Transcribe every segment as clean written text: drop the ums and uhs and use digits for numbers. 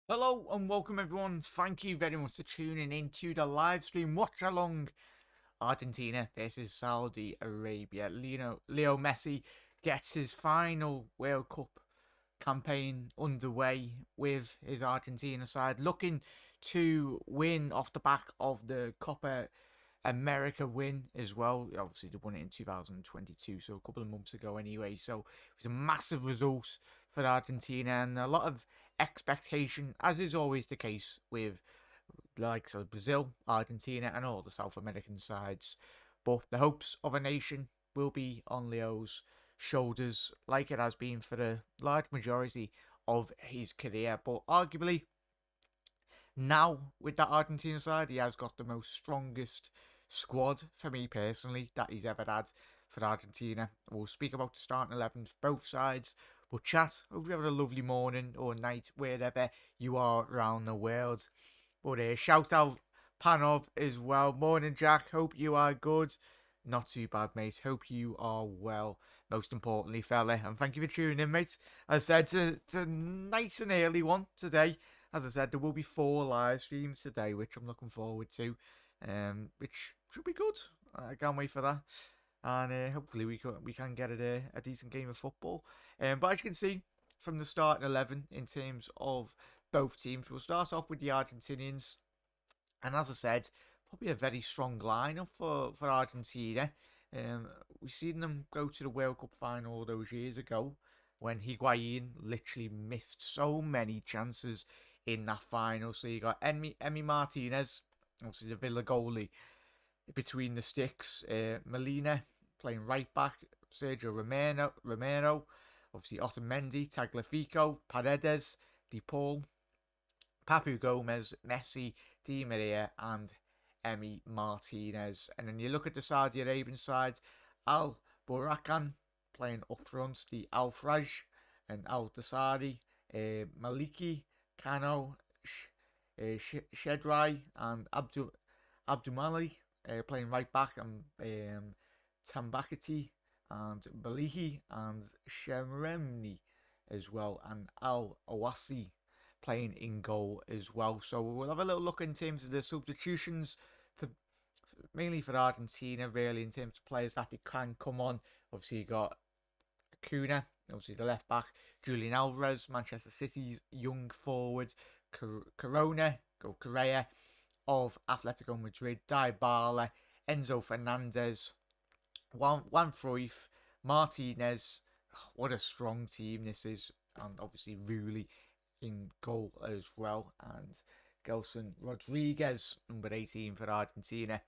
Hello and welcome everyone. Thank you very much for tuning in to the live stream Watchalong Argentina versus Saudi Arabia. Leo Messi gets his final World Cup campaign underway with his Argentina side, looking to win off the back of the Copa America win as well. Obviously, they won it in 2022, so a couple of months ago anyway. So it was a massive result for Argentina and a lot of expectation, as is always the case with like Brazil, Argentina, and all the South American sides. But the hopes of a nation will be on Leo's shoulders, like it has been for the large majority of his career. But arguably, now with that Argentina side, he has got the most strongest squad for me personally that he's ever had for Argentina. We'll speak about the starting 11 for both sides. But chat, hope you have a lovely morning or night wherever you are around the world. But shout out Panov as well. Morning, Jack. Hope you are good. Not too bad, mate. Hope you are well. Most importantly, fella. And thank you for tuning in, mate. As I said, it's a nice and early one today. As I said, there will be 4 live streams today, which I'm looking forward to. Which should be good. I can't wait for that. And hopefully we can get a decent game of football. But as you can see from the starting 11 in terms of both teams, we'll start off with the Argentinians. And as I said, probably a very strong lineup for Argentina. We've seen them go to the World Cup final all those years ago when Higuain literally missed so many chances in that final. So you got Emi Martinez, obviously the Villa goalie, between the sticks. Molina playing right back. Sergio Romero, obviously Otamendi, Tagliafico, Paredes, De Paul, Papu Gomez, Messi, Di Maria, and Emi Martinez. And then you look at the Saudi Arabian side, Al Burakan playing up front, the Al Fraj and Al Dasari, Maliki, Kano, Shedrai, and Abdumali playing right back, and Tambakati and Balihi and Shemremni as well, and Al Awasi playing in goal as well. So we'll have a little look in terms of the substitutions for mainly for Argentina, really, in terms of players that they can come on. Obviously, you got Acuna, obviously the left back, Julian Alvarez, Manchester City's young forward, Correa of Atletico Madrid, Dybala, Enzo Fernandez, Juan Cruyff, Martinez. What a strong team this is, and obviously Rulli in goal as well, and Gelson Rodriguez, number 18 for Argentina.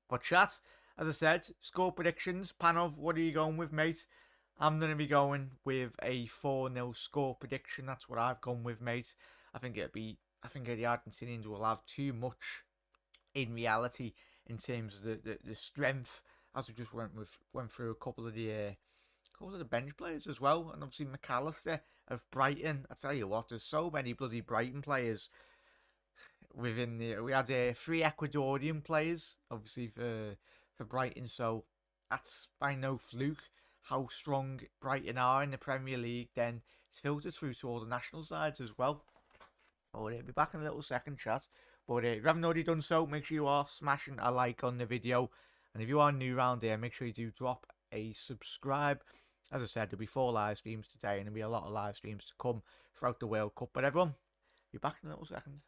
But chat, as I said, score predictions. Panov, what are you going with, mate? I'm going to be going with a 4-0 score prediction. That's what I've gone with, mate. I think the Argentinians will have too much in reality in terms of the strength, as we just went through a couple of the bench players as well, and obviously McAllister of Brighton. I tell you what, there's so many bloody Brighton players within the. We had 3 Ecuadorian players, obviously for Brighton, so that's by no fluke how strong Brighton are in the Premier League. Then it's filtered through to all the national sides as well. I'll be back in a little second, chat. But if you haven't already done so, make sure you are smashing a like on the video. And if you are new around here, make sure you do drop a subscribe. As I said, there'll be 4 live streams today, and there'll be a lot of live streams to come throughout the World Cup. But everyone, be back in a little second.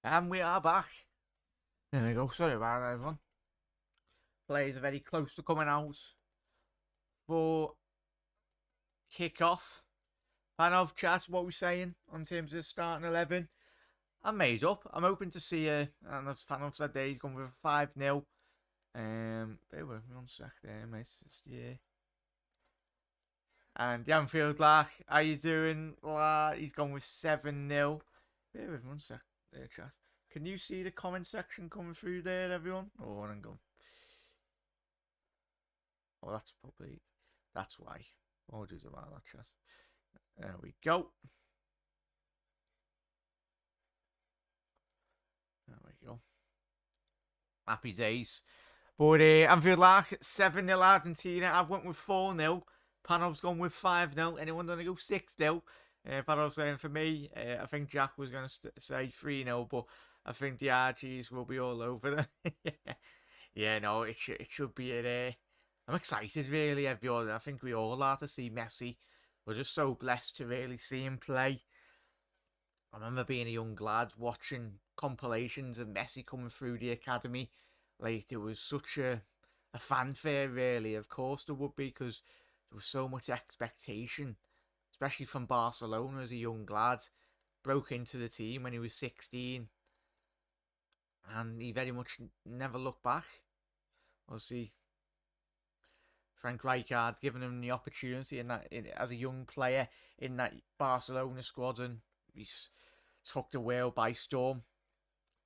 And we are back. There we go. Sorry about that, everyone. Players are very close to coming out for kick-off. Fan of chat, what we're saying on terms of starting 11. I'm made up. I'm hoping to see and as Fanov said there, he's going with a 5-0. Bear with me 1 sec there, mate. Yeah. And the Anfield Lark, how you doing? He's gone with 7-0. Bear with me 1 sec there, chat. Can you see the comment section coming through there, everyone? Oh, hang on. Oh, that's why. Apologies about that, chat. There we go. There we go. Happy days. But Anfield Lark, 7-0 Argentina. I've went with 4-0. Panov's gone with 5-0. Anyone going to go 6-0? Panov's saying for me, I think Jack was going to say 3-0, but I think the RGs will be all over them. Yeah, no, it should be it. I'm excited, really, everyone. I think we all are to see Messi. We're just so blessed to really see him play. I remember being a young lad watching compilations of Messi coming through the academy. Like, there was such a fanfare, really. Of course there would be, because there was so much expectation, especially from Barcelona as a young lad. Broke into the team when he was 16, and he very much never looked back. We'll see. Frank Rijkaard giving him the opportunity as a young player in that Barcelona squad, and he's took the world by storm.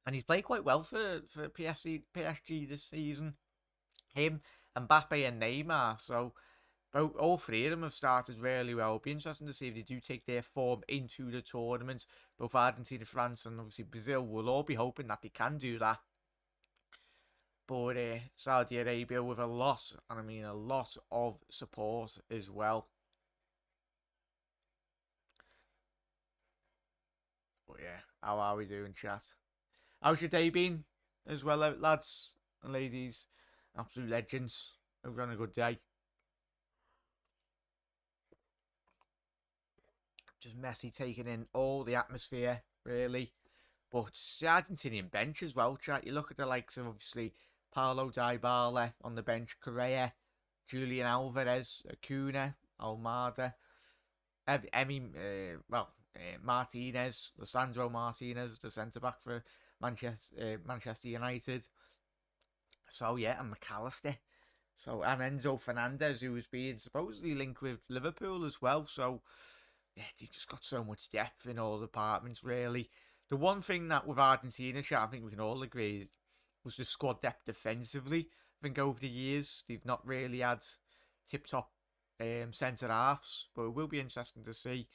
And he's played quite well for PSG this season. Him, Mbappe and Neymar. So all three of them have started really well. It'll be interesting to see if they do take their form into the tournament. Both Argentina, France and obviously Brazil will all be hoping that they can do that. But Saudi Arabia with a lot, and I mean a lot of support as well. But yeah, how are we doing, chat? How's your day been as well, lads and ladies? Absolute legends. Hope you're having a good day. Just Messi taking in all the atmosphere, really. But the Argentinian bench as well, chat. You look at the likes of, obviously, Paulo Dybala on the bench, Correa, Julian Alvarez, Acuna, Almada, Martinez, Lisandro Martinez, the centre-back for Manchester United. So, yeah, and McAllister. So, and Enzo Fernandez, who was being supposedly linked with Liverpool as well. So, yeah, they just got so much depth in all departments, really. The one thing that with Argentina, chat, I think we can all agree, was the squad depth defensively. I think over the years, they've not really had tip-top centre halves, but it will be interesting to see.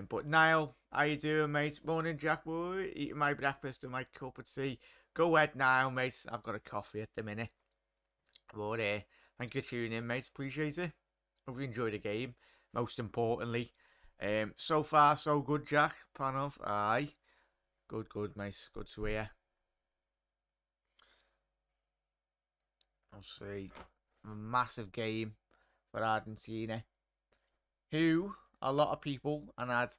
But Niall, how you doing, mate? Morning, Jack boy. Eating my breakfast and my cup of tea. Go ahead now, mate. I've got a coffee at the minute. But thank you for tuning in, mate. Appreciate it. Hope you enjoyed the game. Most importantly, so far so good, Jack. Panov, aye. Good, mate. Good to hear. I'll see. A massive game for Argentina, who a lot of people and had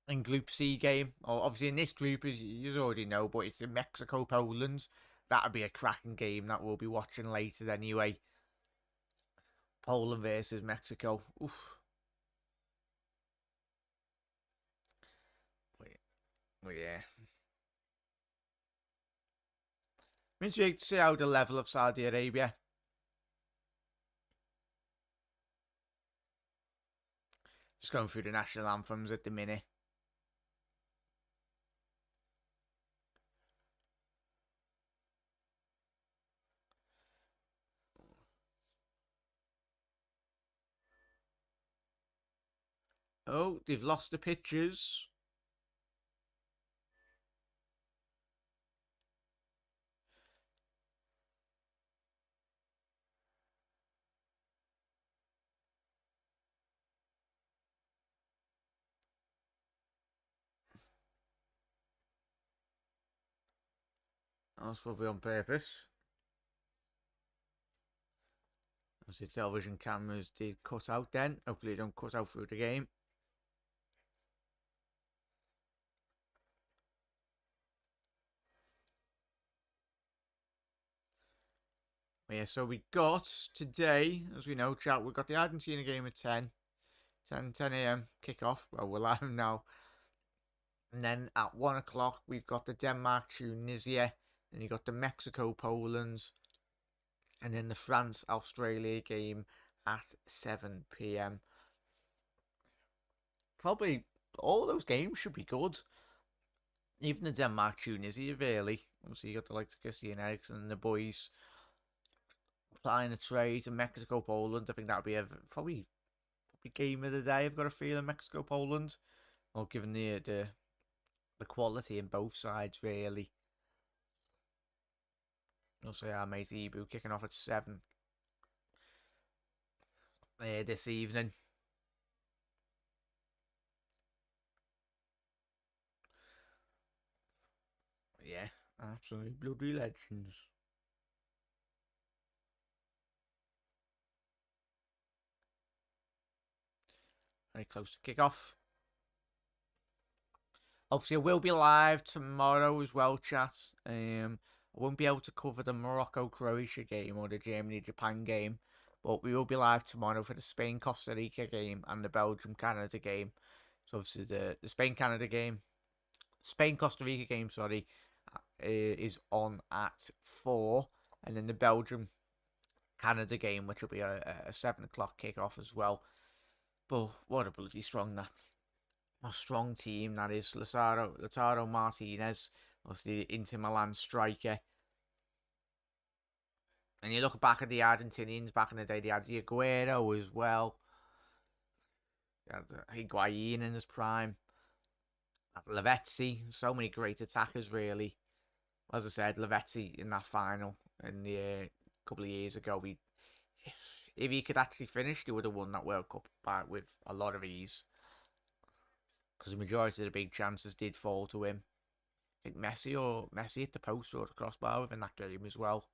in Group C game, or obviously in this group, as you already know, but it's in Mexico, Poland. That'll be a cracking game that we'll be watching later anyway. Poland versus Mexico. Oof. But yeah. I'm intrigued to see how the level of Saudi Arabia. Just going through the national anthems at the minute. Oh, they've lost the pictures. That's probably on purpose. As the television cameras did cut out then. Hopefully they don't cut out through the game. Yeah, so we got today, as we know, chat, we got the Argentina game at 10 a.m. kickoff. Well, we're live now. And then at 1 o'clock, we've got the Denmark-Tunisia. Then you got the Mexico-Poland. And then the France-Australia game at 7 p.m. Probably all those games should be good. Even the Denmark-Tunisia, really. Obviously, you got the likes of Christian Eriksen and the boys playing the trade. And Mexico-Poland, I think that would be a probably game of the day. I've got a feeling Mexico-Poland. Or given the quality in both sides, really. Also, our mate Ibu kicking off at 7 this evening. Yeah, absolutely bloody legends. Very close to kick off. Obviously, I will be live tomorrow as well, chat. I won't be able to cover the Morocco-Croatia game or the Germany-Japan game, but we will be live tomorrow for the Spain-Costa Rica game and the Belgium-Canada game. So obviously the Spain-Canada game, Spain-Costa Rica game, sorry, is on at 4, and then the Belgium-Canada game, which will be a 7 o'clock kickoff as well. But what a bloody strong team that is. Lautaro Martinez, obviously the Inter Milan striker. And you look back at the Argentinians back in the day, they had Aguero as well. They had Higuain in his prime. Lavezzi, so many great attackers, really. As I said, Lavezzi in that final in the couple of years ago, if he could actually finish, he would have won that World Cup with a lot of ease. Because the majority of the big chances did fall to him. I think Messi hit the post or the crossbar within that game as well.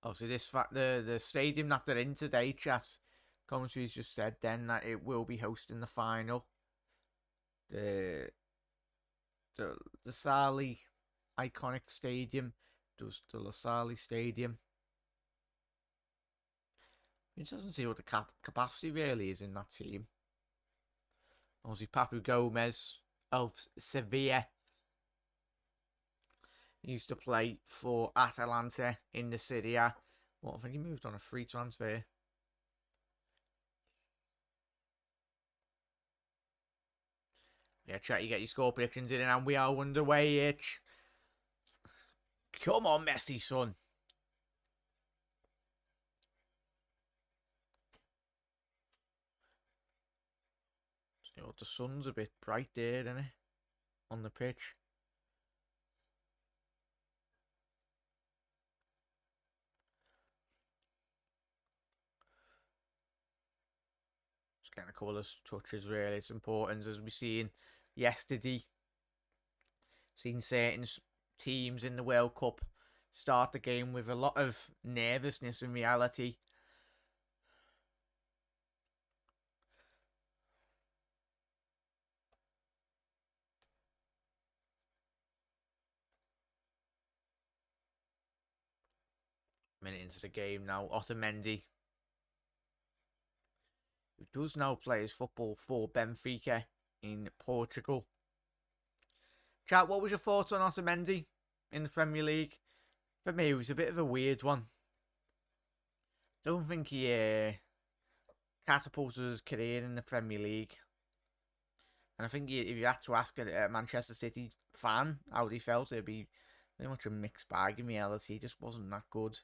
Obviously, the stadium that they're in today, chat, commentary's just said then that it will be hosting the final. The Sali iconic stadium, the Saali Stadium. It doesn't see what the capacity really is in that team. Obviously, Papu Gomez of Sevilla. He used to play for Atalanta in the Serie A. Well, I think he moved on a free transfer. Yeah, chat, you get your score predictions in, and we are underway, Itch. Come on, Messi, son. So the sun's a bit bright there, isn't it? On the pitch. Just getting a couple of touches, really. It's important, as we seen yesterday. Seen certain teams in the World Cup start the game with a lot of nervousness in reality. Minute into the game now, Otamendi, who does now play his football for Benfica in Portugal. Chat, what was your thoughts on Otamendi in the Premier League? For me, it was a bit of a weird one. Don't think he catapulted his career in the Premier League. And I think if you had to ask a Manchester City fan how he felt, it'd be very much a mixed bag in reality. He just wasn't that good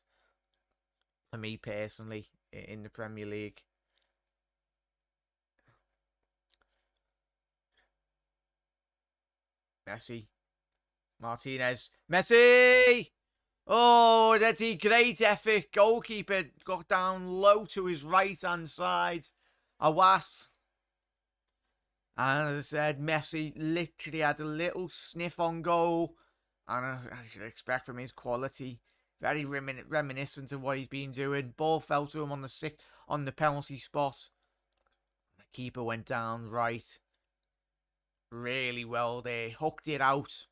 for me personally in the Premier League. Messi. Martinez. Messi! Oh, that's a great effort. Goalkeeper got down low to his right-hand side. Awas. And as I said, Messi literally had a little sniff on goal. And I should expect from his quality. Very reminiscent of what he's been doing. Ball fell to him on the penalty spot. The keeper went down right. Really well there. Hooked it out.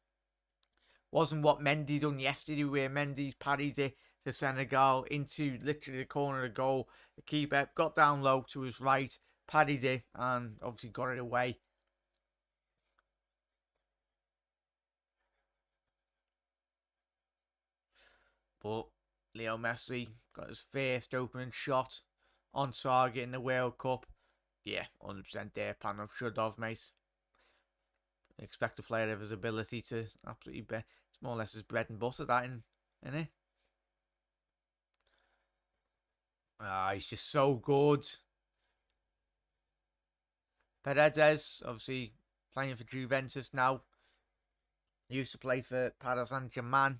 Wasn't what Mendy done yesterday, where Mendy's parried it to Senegal into literally the corner of the goal. The keeper got down low to his right, parried it, and obviously got it away. But Leo Messi got his first opening shot on target in the World Cup. Yeah, 100% there, panel should have, mate. Expect a player of his ability to absolutely be. It's more or less his bread and butter, that, isn't it? He's just so good. Paredes, obviously playing for Juventus now. Used to play for Paris Saint-Germain.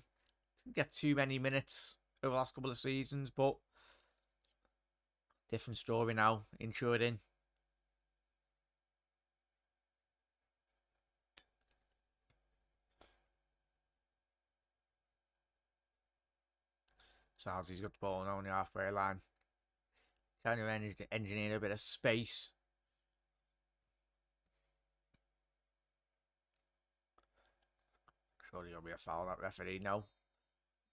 Didn't get too many minutes over the last couple of seasons, but different story now. Insured in. Saudi's got the ball now on the halfway line. Trying to engineer a bit of space. Surely going to be a foul, that referee. No.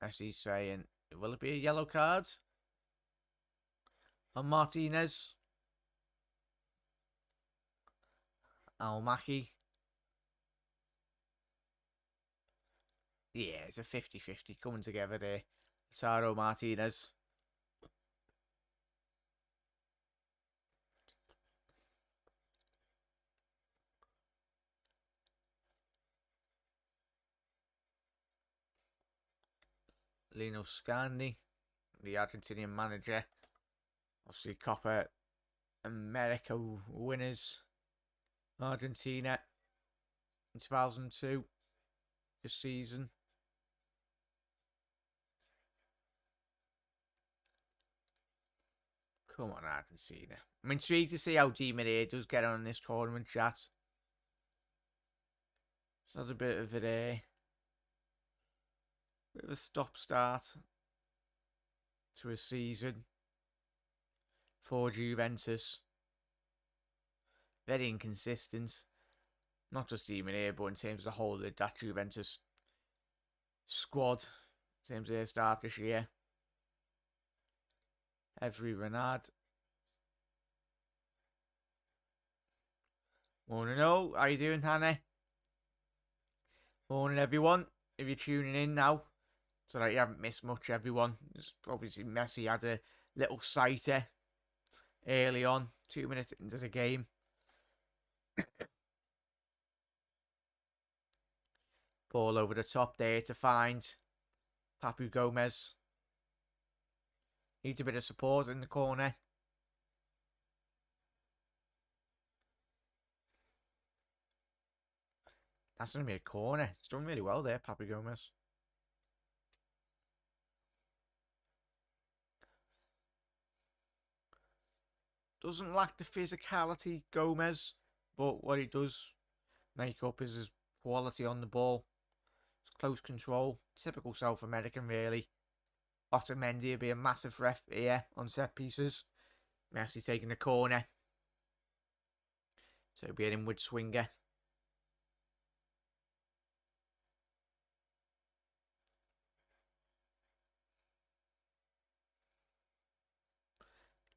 Messi's saying, will it be a yellow card on Martinez? Al-Maki. Yeah, it's a 50-50 coming together there. Saro Martinez. Lino Scarni, the Argentinian manager. Obviously, Copa America winners. Argentina in 2002 this season. Come on, Argentina. I'm intrigued to see how Di Maria does get on in this tournament, chat. It's not a bit of a stop-start to a season for Juventus. Very inconsistent. Not just Di Maria, but in terms of the whole of that Juventus squad. In terms of their start this year. Every Renard. Morning all. How you doing, Hannah? Morning everyone. If you're tuning in now, so that you haven't missed much, everyone. Obviously Messi had a little sighter early on, 2 minutes into the game. Ball over the top there to find Papu Gomez. Needs a bit of support in the corner. That's going to be a corner. He's done really well there, Papu Gomez. Doesn't lack the physicality, Gomez, but what he does make up is his quality on the ball. It's close control. Typical South American, really. Otamendi would be a massive ref here on set pieces. Messi taking the corner. So it'll be an inward swinger.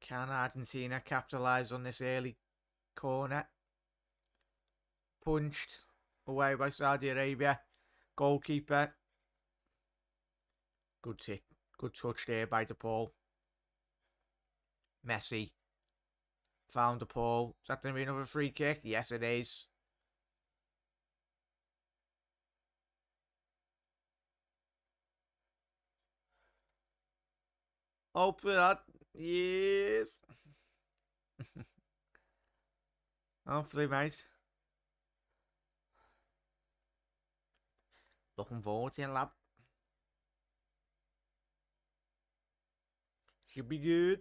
Can Argentina capitalise on this early corner? Punched away by Saudi Arabia. Goalkeeper. Good hit. Good touch there by DePaul. Messi. Found DePaul. Is that going to be another free kick? Yes, it is. Hope for that. Yes. Hopefully, mate. Looking forward to it, lad. Should be good.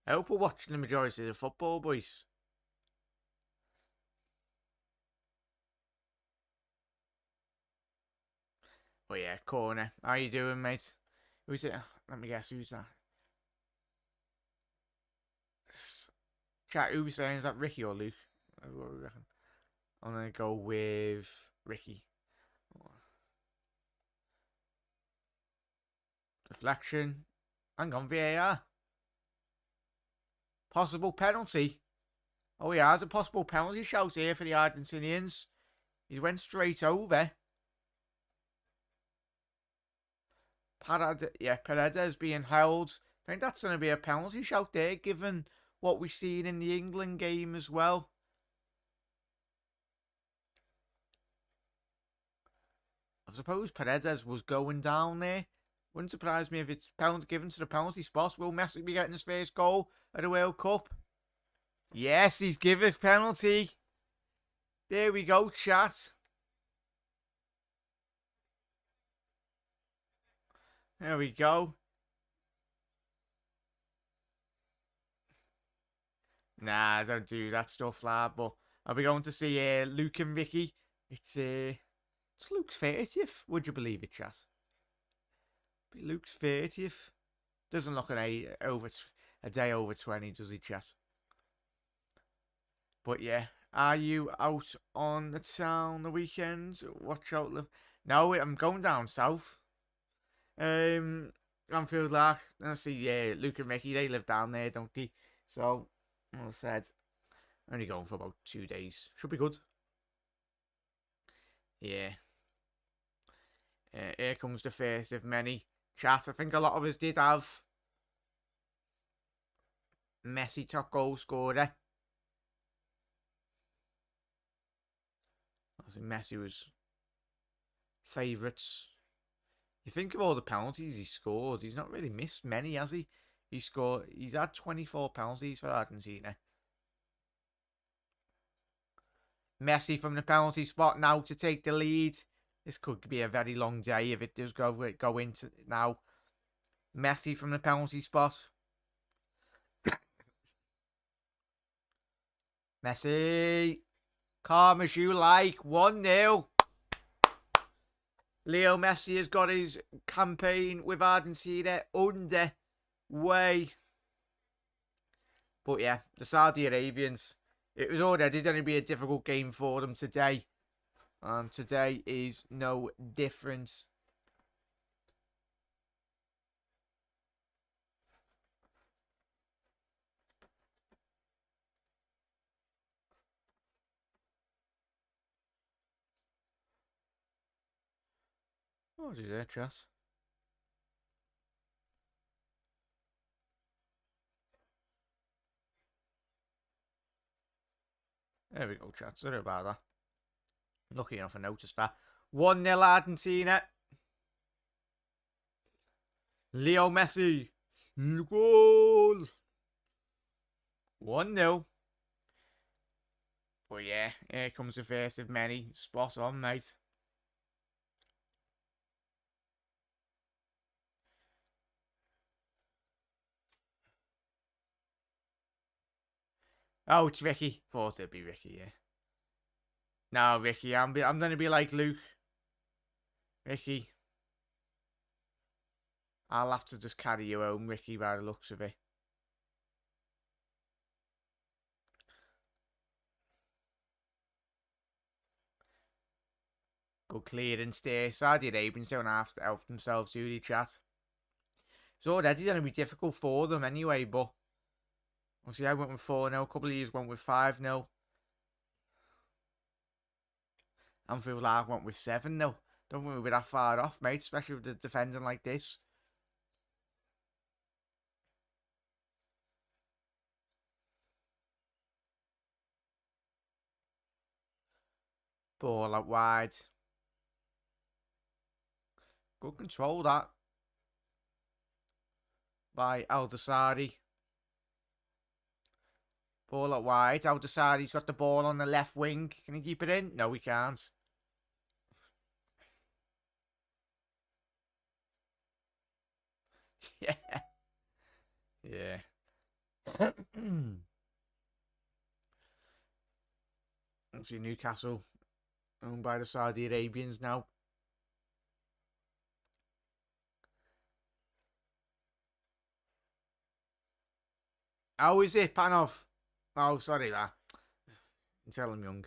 I hope we're watching the majority of the football, boys. But yeah, corner. How you doing, mate? Who's it? Let me guess, who's that? Chat, who was saying, is that Ricky or Luke? What do we reckon? I'm going to go with Ricky. Deflection. Hang on, VAR. Possible penalty. Oh, yeah, there's a possible penalty shout here for the Argentinians. He went straight over. Paredes being held. I think that's going to be a penalty shout there, given what we've seen in the England game as well. I suppose Paredes was going down there. Wouldn't surprise me if it's given to the penalty spot. Will Messi be getting his first goal at the World Cup? Yes, he's given a penalty. There we go, chat. There we go. Nah, don't do that stuff, lad. But I'll be going to see Luke and Ricky. It's Luke's 30th. Would you believe it, chat? Luke's 30th. Doesn't look a day over 20, does he, chat? But yeah, are you out on the town the weekend? Watch out. No, I'm going down south. Anfield Lark. And I see Luke and Ricky, they live down there, don't they? So, as I said, only going for about 2 days. Should be good. Yeah. Here comes the first of many. Chat, I think a lot of us did have Messi top goal scorer. I think Messi was favourites. You think of all the penalties he scored, he's not really missed many, has he? He's had 24 penalties for Argentina. Messi from the penalty spot now to take the lead. This could be a very long day if it does go into now. Messi from the penalty spot. Messi. Calm as you like. 1-0. Leo Messi has got his campaign with Argentina under way. But yeah, the Saudi Arabians, it was already going to be a difficult game for them today. Today is no different. What is that, chat? There we go, chat. Sorry about that. Lucky enough I noticed that. 1-0 Argentina. Leo Messi. Goal. 1-0. But yeah, here comes the first of many. Spot on, mate. Oh, it's Ricky. Thought it'd be Ricky, yeah. No, Ricky, I'm gonna be like Luke. Ricky. I'll have to just carry you home, Ricky, by the looks of it. Good clearance there. Saudi Arabians don't have to help themselves, do they, chat? It's already going to be difficult for them anyway, but obviously I went with 4-0. A couple of years went with 5-0. Anfield Live went with 7-0. Don't think we're that far off, mate, especially with the defending like this. Ball out wide. Good control, that. By Al-Dasari. Ball out wide. Al-Dasari's got the ball on the left wing. Can he keep it in? No, he can't. Yeah. Yeah. Let's see, Newcastle owned by the Saudi Arabians now. How is it, Panov? Oh, sorry, that. Tell him young.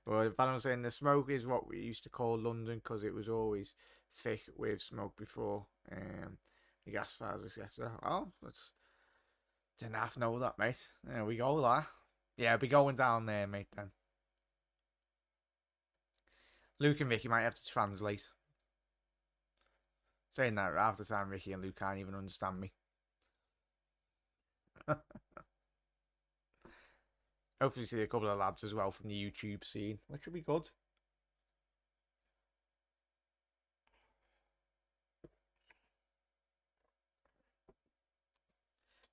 Well, Panov saying the smoke is what we used to call London because it was always thick with smoke before the gas fires, etc. Oh, that's didn't half know that, mate. There we go, that. Yeah, I'll be going down there, mate. Then Luke and Ricky might have to translate. Saying that half the time, Ricky and Luke can't even understand me. Hopefully see a couple of lads as well from the YouTube scene, which would be good.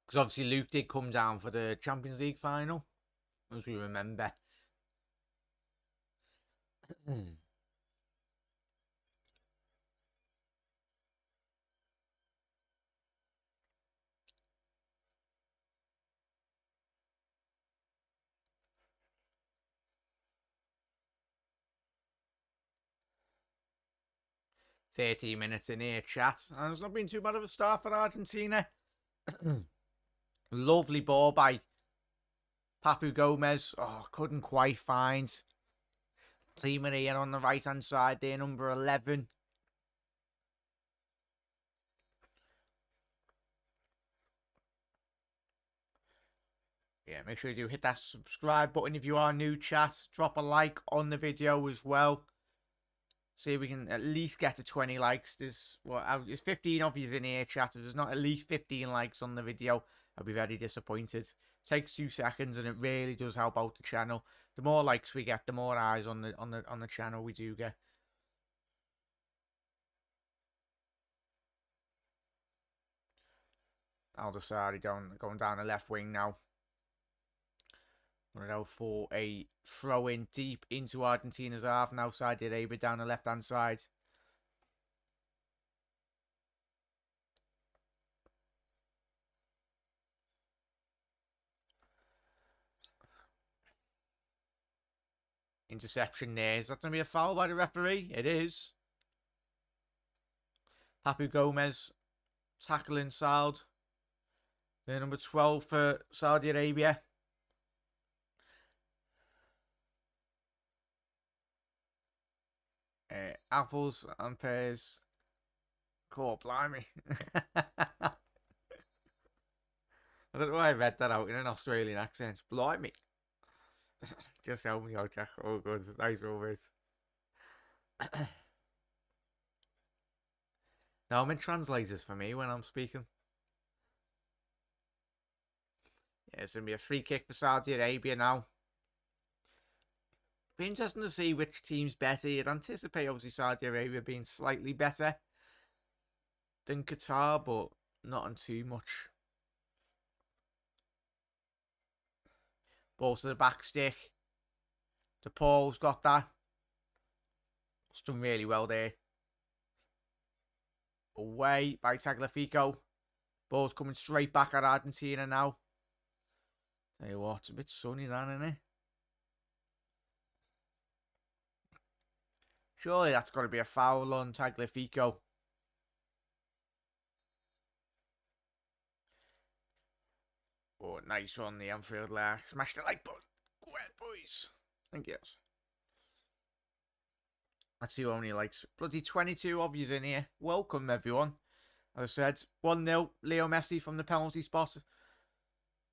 Because obviously Luke did come down for the Champions League final, as we remember. 13 minutes in here, chat. And it's not been too bad of a start for Argentina. Lovely ball by Papu Gomez. Oh, couldn't quite find Di Maria on the right-hand side there, number 11. Yeah, make sure you do hit that subscribe button if you are new, chat. Drop a like on the video as well. See if we can at least get to 20 likes. There's 15 of you in here, chat. If there's not at least 15 likes on the video, I'll be very disappointed. Takes 2 seconds and it really does help out the channel. The more likes we get, the more eyes on the channel we do get. Aldasari going down the left wing now. We're out for a throw in deep into Argentina's half. Now Saudi Arabia down the left hand side. Interception there. Is that going to be a foul by the referee? It is. Papu Gomez tackling Saud. The number 12 for Saudi Arabia. Apples and pears. Cool, blimey. I don't know why I read that out in an Australian accent. Blimey. Just help me out, Jack. Oh, good. Nice Rovers. Now I'm in translators for me when I'm speaking. Yeah, it's going to be a free kick for Saudi Arabia now. Be interesting to see which team's better. You'd anticipate, obviously, Saudi Arabia being slightly better than Qatar, but not on too much. Ball to the back stick. DePaul's got that. It's done really well there. Away by Tagliafico. Ball's coming straight back at Argentina now. Tell you what, it's a bit sunny then, isn't it? Surely that's got to be a foul on Tagliafico. Oh, nice on the Anfield there. Smash the like button. Go ahead, boys. Thank you. That's who only likes bloody 22 of yous in here. Welcome, everyone. As I said, 1-0. Leo Messi from the penalty spot.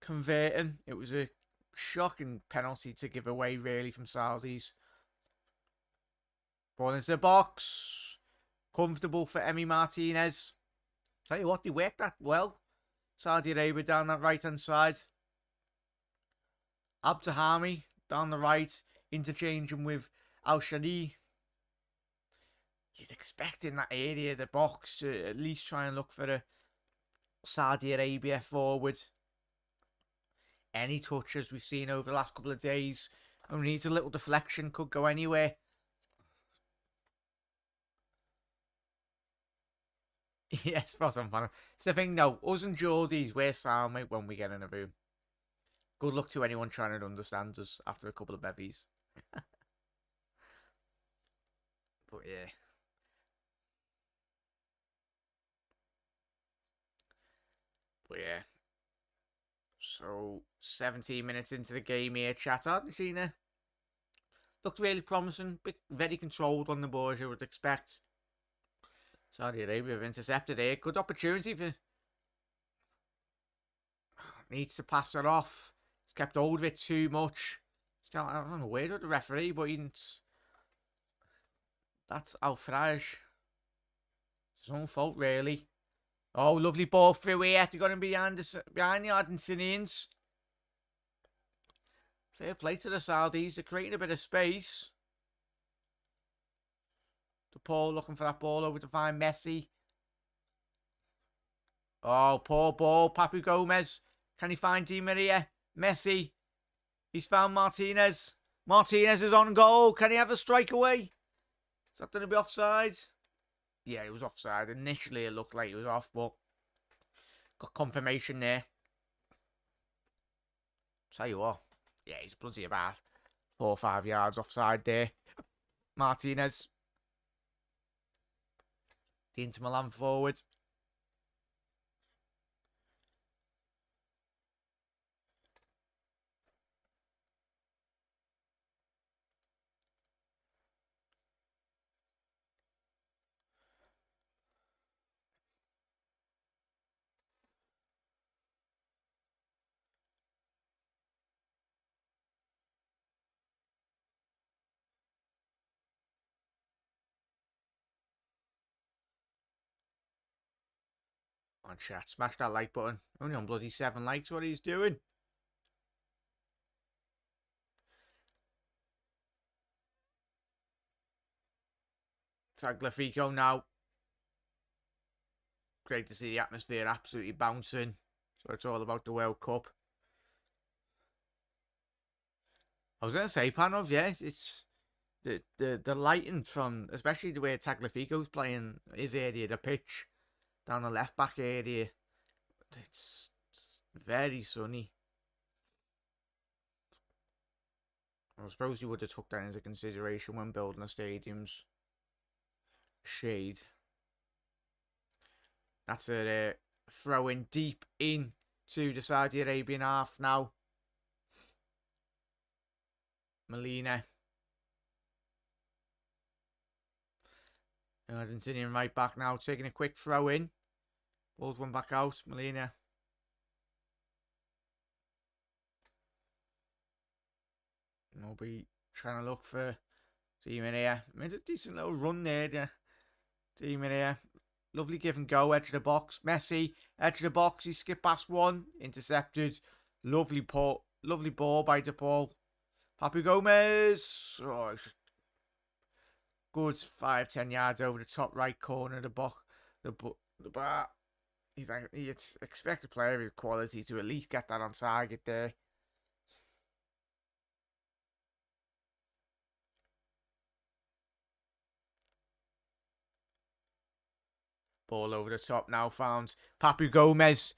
Converting. It was a shocking penalty to give away, really, from Saudis. Ball into the box. Comfortable for Emi Martinez. Tell you what, they worked that well. Saudi Arabia down that right-hand side. Abdahami down the right. Interchanging with Al-Shadi. You'd expect in that area of the box to at least try and look for a Saudi Arabia forward. Any touches we've seen over the last couple of days. Only needs a little deflection, could go anywhere. Yes, spot on, man. It's the thing, no. Us and Geordies, we're sound, mate, when we get in a room. Good luck to anyone trying to understand us after a couple of bevies. But yeah. But yeah. So 17 minutes into the game here, chat. Argentina looked really promising, very controlled on the ball as you would expect. Saudi Arabia have intercepted here. Good opportunity for... Needs to pass it off. He's kept hold of it too much. Still, I don't know where to the referee, but that's outrage. It's his own fault, really. Oh, lovely ball through here. They got him behind the Argentinians. Fair play to the Saudis. They're creating a bit of space. DePaul looking for that ball over to find Messi. Oh, poor ball. Papu Gomez. Can he find Di Maria? Messi. He's found Martinez. Martinez is on goal. Can he have a strike away? Is that going to be offside? Yeah, it was offside. Initially, it looked like it was off, but got confirmation there. Tell you what. Yeah, he's bloody about 4 or 5 yards offside there. Martinez. The Inter Milan forward. On chat, smash that like button. Only on bloody 7 likes, what he's doing. Tagliafico now. Great to see the atmosphere absolutely bouncing. So it's all about the World Cup. I was going to say, Panov, yeah, it's the lighting from, especially the way Tagliafico's playing his area of the pitch, down the left back area. It's very sunny. I suppose you would have took that into consideration when building the stadium's shade. That's a throw in deep in to the Saudi Arabian half now. Molina. Argentinian right back now, taking a quick throw in. Ball's one back out. Molina. We'll be trying to look for Di Maria. Made a decent little run there. Di Maria. Lovely give and go. Edge of the box. Messi. Edge of the box. He skipped past one. Intercepted. Lovely ball by DePaul. Papu Gomez. Oh, good 5-10 yards over the top right corner of the bar. You'd expect a player of his quality to at least get that on target there. Ball over the top now found Papu Gomez.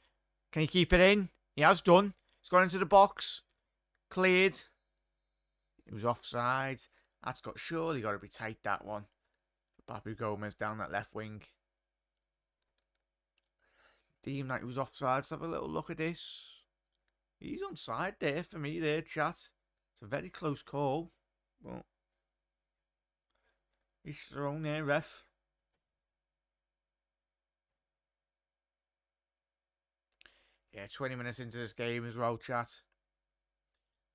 Can he keep it in? He has done. He's gone into the box. Cleared. It was offside. That's surely got to be tight, that one. Papu Gomez down that left wing. Deemed like he was offside. Let's have a little look at this. He's onside there for me there, chat. It's a very close call. But he's thrown there, ref. Yeah, 20 minutes into this game as well, chat.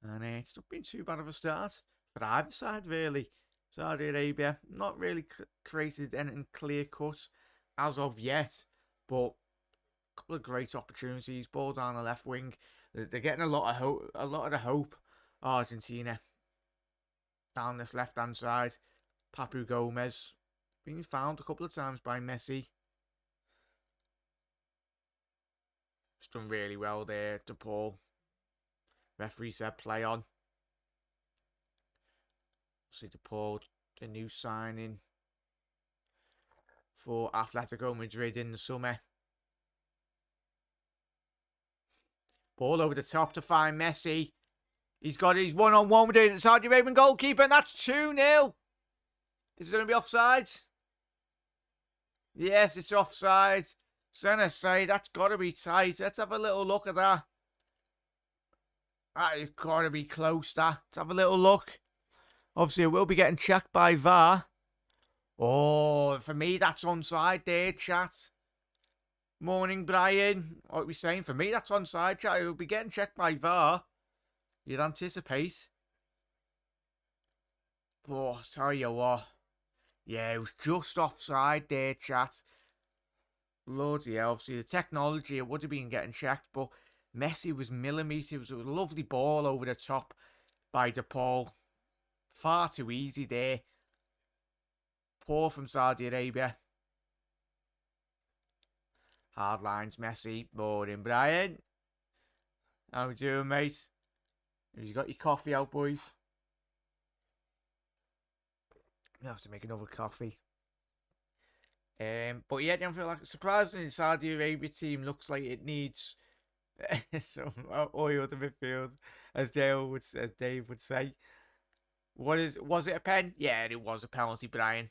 And it's not been too bad of a start for either side, really. Saudi Arabia, not really created anything clear-cut as of yet. But a couple of great opportunities. Ball down the left wing. They're getting a lot of the hope. Argentina. Down this left-hand side. Papu Gomez. Being found a couple of times by Messi. It's done really well there to Paul. Referee said play on. See DePaul, the new signing for Atletico Madrid in the summer. Ball over the top to find Messi. He's got his one-on-one with the Saudi Arabian goalkeeper, and that's 2-0. Is it going to be offside? Yes, it's offside. So I'm going to say that's got to be tight. Let's have a little look at that. It's got to be close, that. Let's have a little look. Obviously, it will be getting checked by VAR. Oh, for me, that's onside there, chat. Morning, Brian. What are we saying? For me, that's onside, chat. It will be getting checked by VAR. You'd anticipate. Oh, tell you what. Yeah, it was just offside there, chat. Bloody hell, obviously the technology, it would have been getting checked, but Messi was millimetres. It was a lovely ball over the top by DePaul. Far too easy there. Poor from Saudi Arabia. Hard lines, Messi. Morning, Brian. How we doing, mate? Have you got your coffee out, boys? I have to make another coffee. But yeah, I feel like surprisingly, the Saudi Arabia team looks like it needs some oil to midfield, as Dave would say. Was it a pen? Yeah, it was a penalty, Brian.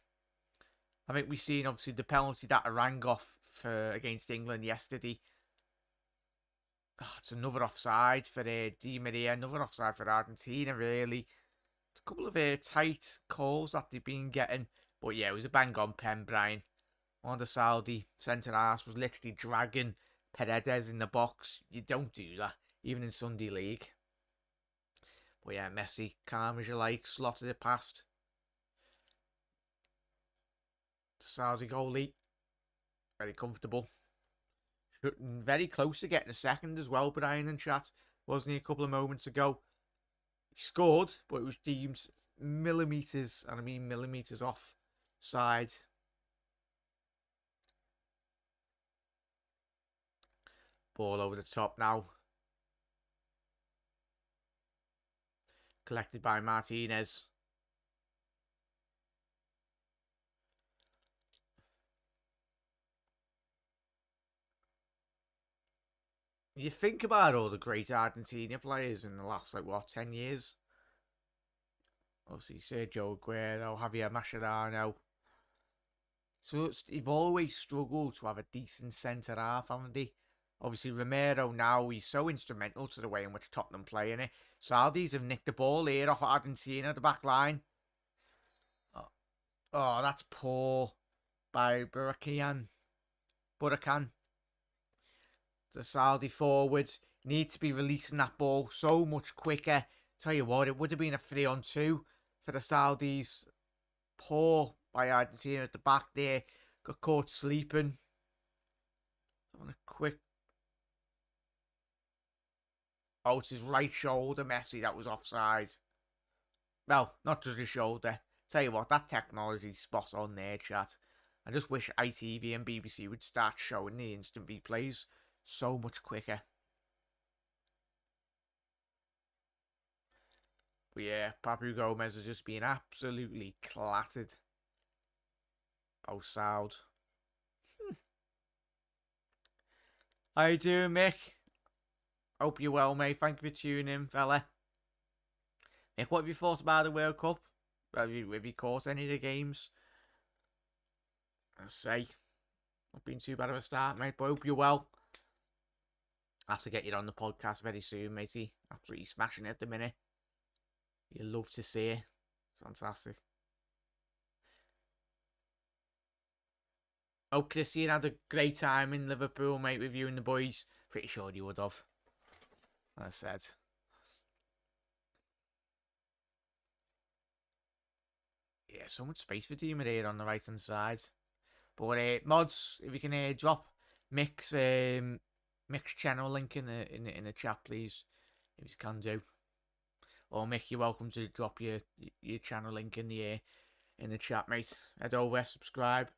I think we've seen obviously the penalty that rang off for against England yesterday. Oh, it's another offside for Di Maria, another offside for Argentina. Really, it's a couple of tight calls that they've been getting, but yeah, it was a bang on pen, Brian. One of the Saudi centre-halves was literally dragging Paredes in the box. You don't do that, even in Sunday League. But yeah, Messi, calm as you like, slotted it past the Saudi goalie. Very comfortable. Very close to getting a second as well, Brian and chat. Wasn't he a couple of moments ago? He scored, but it was deemed millimetres, and I mean millimetres off side. Ball over the top now. Collected by Martinez. You think about all the great Argentina players in the last, 10 years? Obviously, Sergio Aguero, Javier Mascherano. So they've always struggled to have a decent centre-half, haven't they? Obviously, Romero now, he's so instrumental to the way in which Tottenham play in it. Saudis have nicked the ball here off Argentina, the back line. Oh, that's poor by Burakan. The Saudi forwards need to be releasing that ball so much quicker. Tell you what, it would have been a 3-on-2 for the Saudis. Poor by Argentina at the back there. Got caught sleeping. On a quick... Oh, it's his right shoulder, Messi. That was offside. Well, not just his shoulder. Tell you what, that technology's spot on there, chat. I just wish ITV and BBC would start showing the instant replays so much quicker. But yeah, Papu Gomez has just been absolutely clattered. Oh, Saud. How you doing, Mick? Hope you're well, mate. Thank you for tuning in, fella. Mick, what have you thought about the World Cup? Have you caught any of the games? I say, not been too bad of a start, mate, but hope you're well. I have to get you on the podcast very soon, matey. Absolutely smashing it at the minute. You love to see it. Fantastic. Hope Christian had a great time in Liverpool, mate, with you and the boys. Pretty sure you would have. As I said. Yeah, so much space for Di Maria on the right hand side. But mods, if you can drop Mick's channel link in the chat, please, if you can do. Or Mick, you're welcome to drop your channel link in the chat, mate. Head over, subscribe.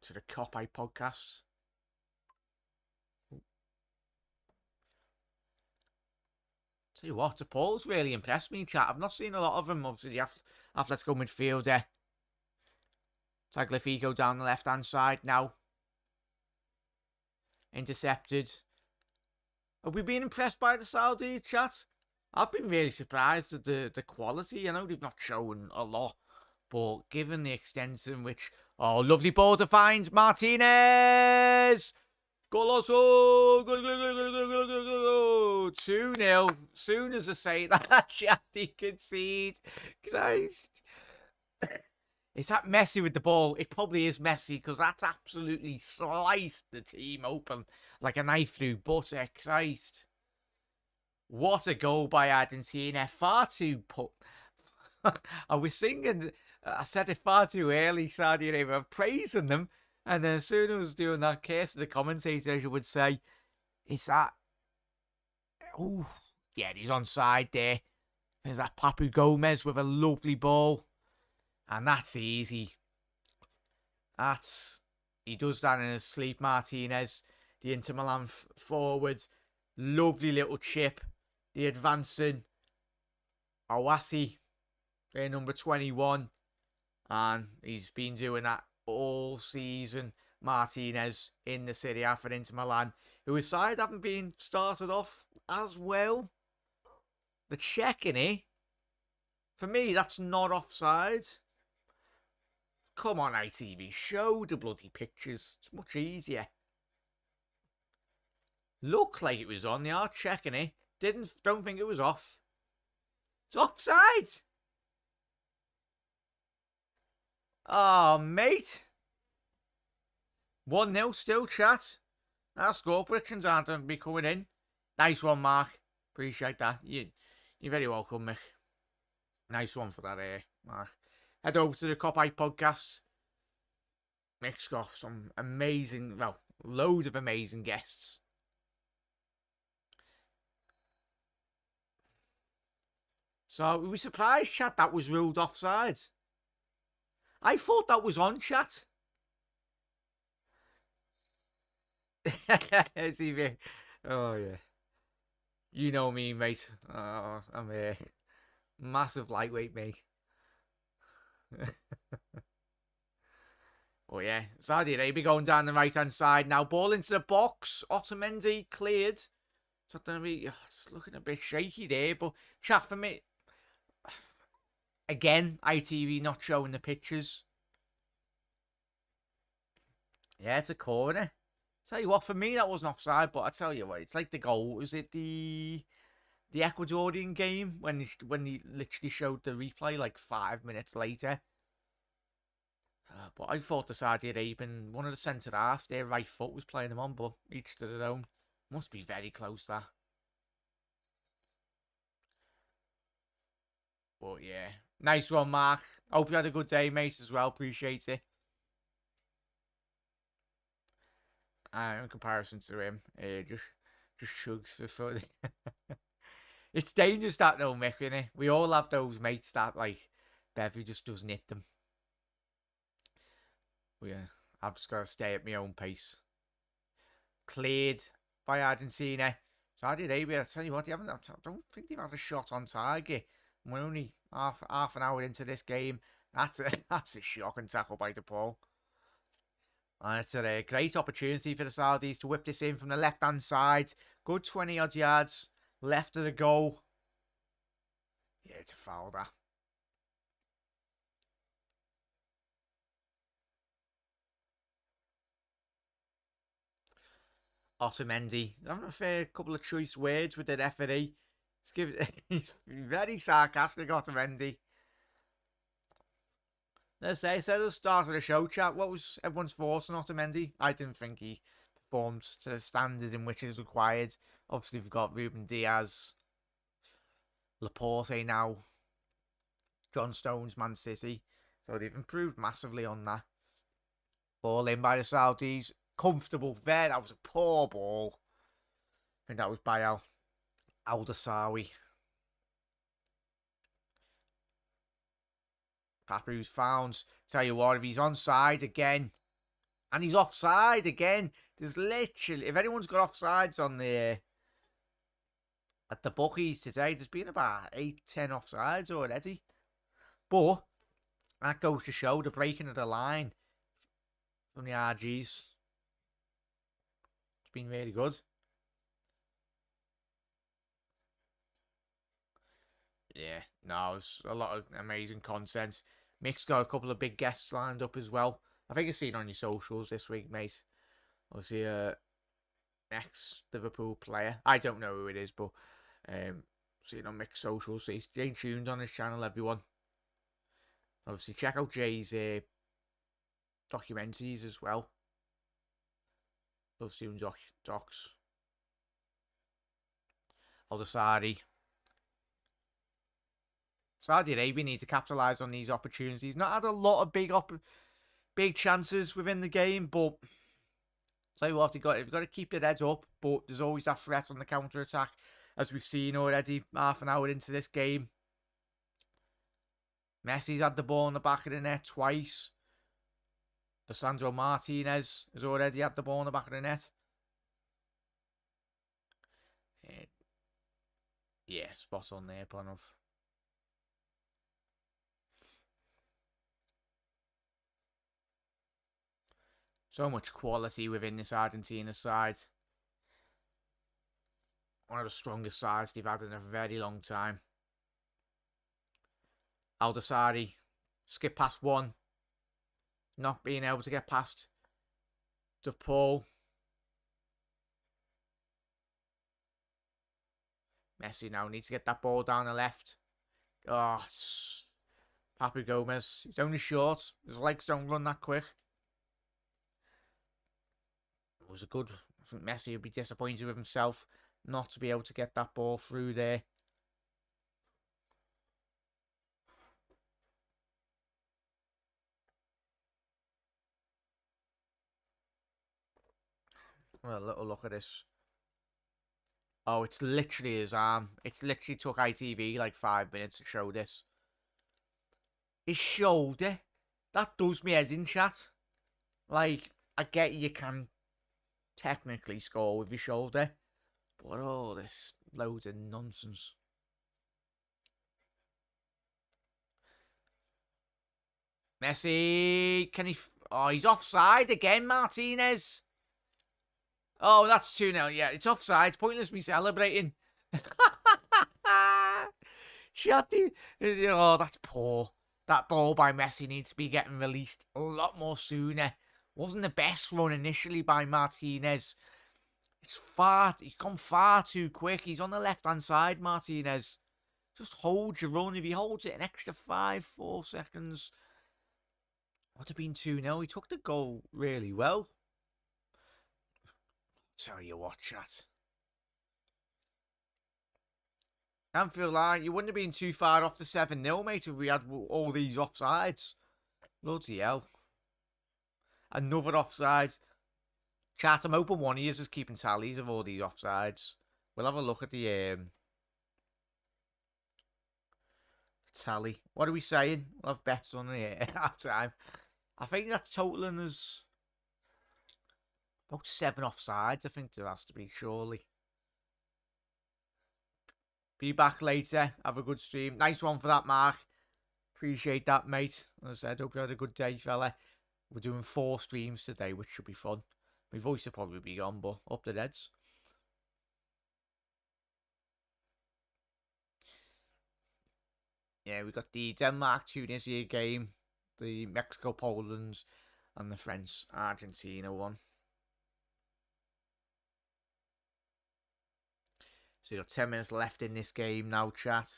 To the Copy Podcasts. Tell you what, DePaul's really impressed me, chat. I've not seen a lot of them. Obviously, the Atletico midfielder. Tagliafico down the left-hand side now. Intercepted. Have we been impressed by the Saudi, chat? I've been really surprised at the quality. I know they've not shown a lot. But given the extent in which... Oh, lovely ball to find. Martinez! Goloso! 2-0. Soon as I say that, Chatty concede. Christ. Is that Messi with the ball? It probably is Messi because that's absolutely sliced the team open like a knife through butter. Christ. What a goal by Argentina. Far too I was singing, I said it far too early, Saudi Arabia. I'm praising them. And then as soon as I was doing that case, the commentators would say, is that... Oh, yeah, he's onside there. There's that Papu Gomez with a lovely ball. And that's easy. He does that in his sleep, Martinez. The Inter Milan forward. Lovely little chip. The advancing Awasi, their number 21. And he's been doing that all season. Martinez in the Serie A for Inter Milan, who his side haven't been started off as well. The checking, eh? For me, that's not offside. Come on, ITV, show the bloody pictures. It's much easier. Looked like it was on. They are checking it. Don't think it was off. It's offside. Oh, mate. 1-0 still, chat. Our score predictions aren't going to be coming in. Nice one, Mark. Appreciate that. You're very welcome, Mick. Nice one for that, Mark. Head over to the Copite podcast. Mick's got some amazing, well, loads of amazing guests. So, we were surprised, chat, that was ruled offside. I thought that was on, chat. Oh, yeah. You know me, mate. Oh, I'm a massive lightweight, mate. Oh, yeah. Saudi Arabia going down the right-hand side now. Ball into the box. Otamendi cleared. It's looking a bit shaky there, but chat for me. Again, ITV not showing the pictures. Yeah, it's a corner. Tell you what, for me that wasn't offside, but I tell you what, it's like the goal. Was it the Ecuadorian game when he literally showed the replay like 5 minutes later? But I thought the Saudi Arabian, one of the centre halves, their right foot was playing them on, but each to their own. Must be very close, that. But yeah, nice one, Mark. Hope you had a good day, mate, as well. Appreciate it. In comparison to him, just chugs for fun. It's dangerous that though, Mick, isn't it? We all have those mates that like Bevy just doesn't hit them. But yeah, I've just got to stay at my own pace. Cleared by Argentina. Saudi Arabia, I tell you what, I don't think they've had a shot on target. We're only half an hour into this game. That's a shocking tackle by DePaul. And it's a great opportunity for the Saudis to whip this in from the left-hand side. Good 20-odd yards left of the goal. Yeah, it's a foul, that. Otamendi having a fair couple of choice words with the referee. He's very sarcastic, Otamendi. Let's say, so at the start of the show, chat, what was everyone's thoughts on Otamendi? I didn't think he performed to the standard in which is required. Obviously, we've got Ruben Diaz, Laporte now, John Stones, Man City. So they've improved massively on that. Ball in by the Saudis. Comfortable there. That was a poor ball. I think that was by Al-Dasawi. Papu's found. Tell you what, if he's onside again, and he's offside again, there's literally, if anyone's got offsides on the at the bookies today, there's been about 8-10 offsides already. But that goes to show the breaking of the line from the RGs. It's been really good. Yeah, no, it's a lot of amazing content. Mick's got a couple of big guests lined up as well. I think I've seen on your socials this week, mate. Obviously, ex-Liverpool player. I don't know who it is, but seeing on mixed socials. So stay tuned on his channel, everyone. Obviously, check out Jay's documentaries as well. Love seeing docs. Aldasari. Saudi Arabia need to capitalise on these opportunities. Not had a lot of big chances within the game, but tell you what, you've got to keep their heads up. But there's always that threat on the counter attack, as we've seen already. Half an hour into this game, Messi's had the ball in the back of the net twice. Lisandro Martinez has already had the ball in the back of the net. Yeah, spot on there, Bonov. So much quality within this Argentina side. One of the strongest sides they've had in a very long time. Aldasari, skip past one. Not being able to get past DePaul. Messi now needs to get that ball down the left. Oh, it's Papu Gomez. He's only short. His legs don't run that quick. It was a good... I think Messi would be disappointed with himself not to be able to get that ball through there. Well, a little look at this. Oh, it's literally his arm. It's literally took ITV like 5 minutes to show this. His shoulder. That does me head in, chat. Like, I get you can technically score with your shoulder. But oh, this loads of nonsense. Messi, can he... Oh, he's offside again, Martinez. Oh, that's 2-0. Yeah, it's offside. Pointless me celebrating. Shotty. Oh, that's poor. That ball by Messi needs to be getting released a lot more sooner. Wasn't the best run initially by Martinez. He's gone far too quick. He's on the left-hand side, Martinez. Just hold your run. If he holds it an extra 4 seconds, would have been 2-0. He took the goal really well. Tell you what, chat. I feel like you wouldn't have been too far off the 7-0, mate, if we had all these offsides. Bloody hell. Another offside. Chat, I'm hoping one of you is keeping tallies of all these offsides. We'll have a look at the tally. What are we saying? We'll have bets on the half time. I think that's totaling as about 7 offsides. I think there has to be, surely. Be back later. Have a good stream. Nice one for that, Mark. Appreciate that, mate. As I said, hope you had a good day, fella. We're doing 4 streams today, which should be fun. My voice will probably be gone, but up the heads. Yeah, we got the Denmark-Tunisia game, the Mexico-Poland, and the French-Argentina one. So you've got 10 minutes left in this game now, chat.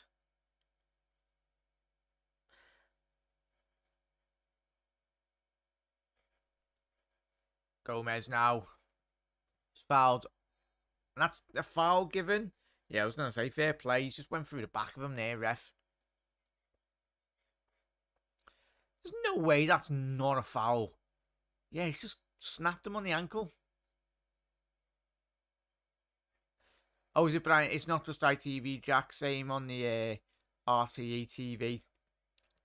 Gomez now. He's fouled. And that's a foul given. Yeah, I was going to say fair play. He's just went through the back of him there, ref. There's no way that's not a foul. Yeah, he's just snapped him on the ankle. Oh, is it Brian? It's not just ITV, Jack. Same on the RTE TV.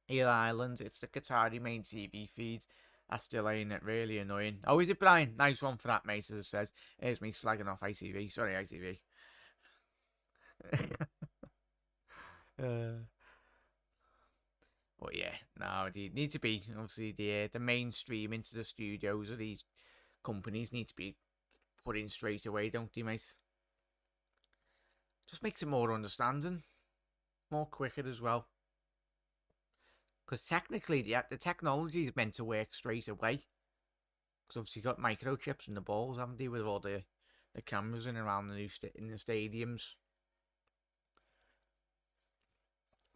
Hill Island. It's the Qatari main TV feed. That's still ain't it really annoying. Oh, is it Brian? Nice one for that, mate, as it says. Here's me slagging off ITV. Sorry, ITV. But yeah, no, they need to be, obviously, the mainstream into the studios of these companies need to be put in straight away, don't they, mate? Just makes it more understanding. More quicker as well. Because technically, the technology is meant to work straight away. Because obviously you've got microchips in the balls, haven't they, with all the the cameras in around the in the stadiums.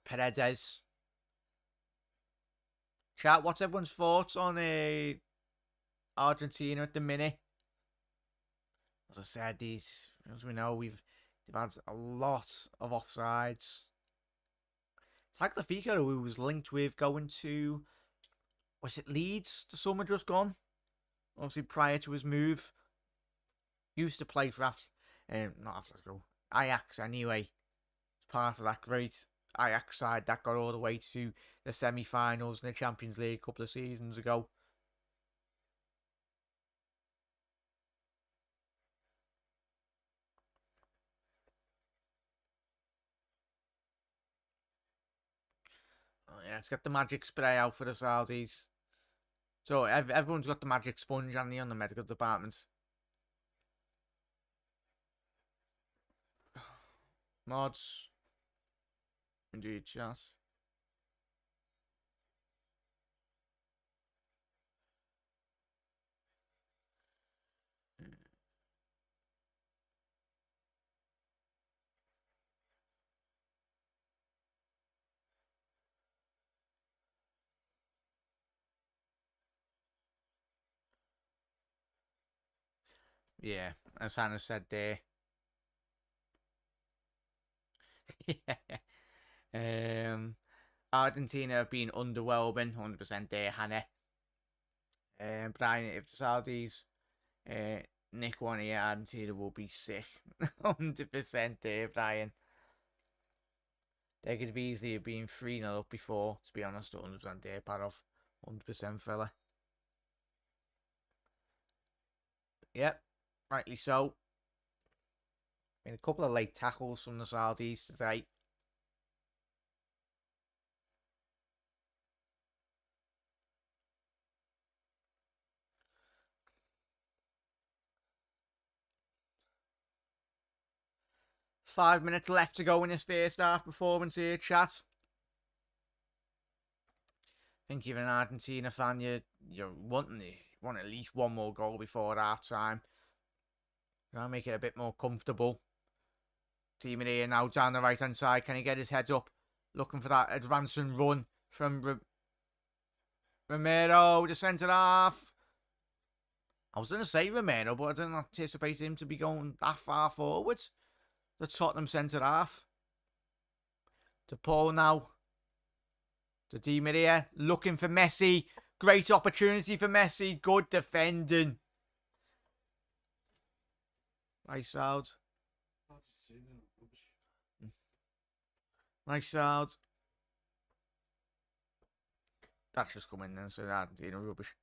Paredes. Chat, what's everyone's thoughts on Argentina at the minute? As I said, as we know, they've had a lot of offsides. Tagliafico, who was linked with going to, was it Leeds the summer just gone? Obviously prior to his move. Used to play for not Atletico, Ajax anyway. Part of that great Ajax side that got all the way to the semi-finals in the Champions League a couple of seasons ago. Oh, yeah, let's get the magic spray out for the Saudis. So everyone's got the magic sponge on the medical department. Mods. Indeed, chat. Yeah, as Hannah said there. Argentina have been underwhelming, 100% there, Hannah. Brian, if the Saudis nick one here, Argentina will be sick. 100% there, Brian. They could have easily have been 3-0 up before, to be honest. 100% there, Parov. 100% fella. Yep, rightly so. Been a couple of late tackles from the Saudis today. Five minutes left to go in this first half performance here, chat. I think you're an Argentina fan, you're want at least one more goal before half time. Try to make it a bit more comfortable. Team in here now down the right hand side. Can he get his head up? Looking for that advancing run from Romero, the centre half. I was going to say Romero, but I didn't anticipate him to be going that far forward. The Tottenham centre half. To Paul now. To Di Maria. Looking for Messi. Great opportunity for Messi. Good defending. Nice out. Nice out. That's just coming in, so that, rubbish.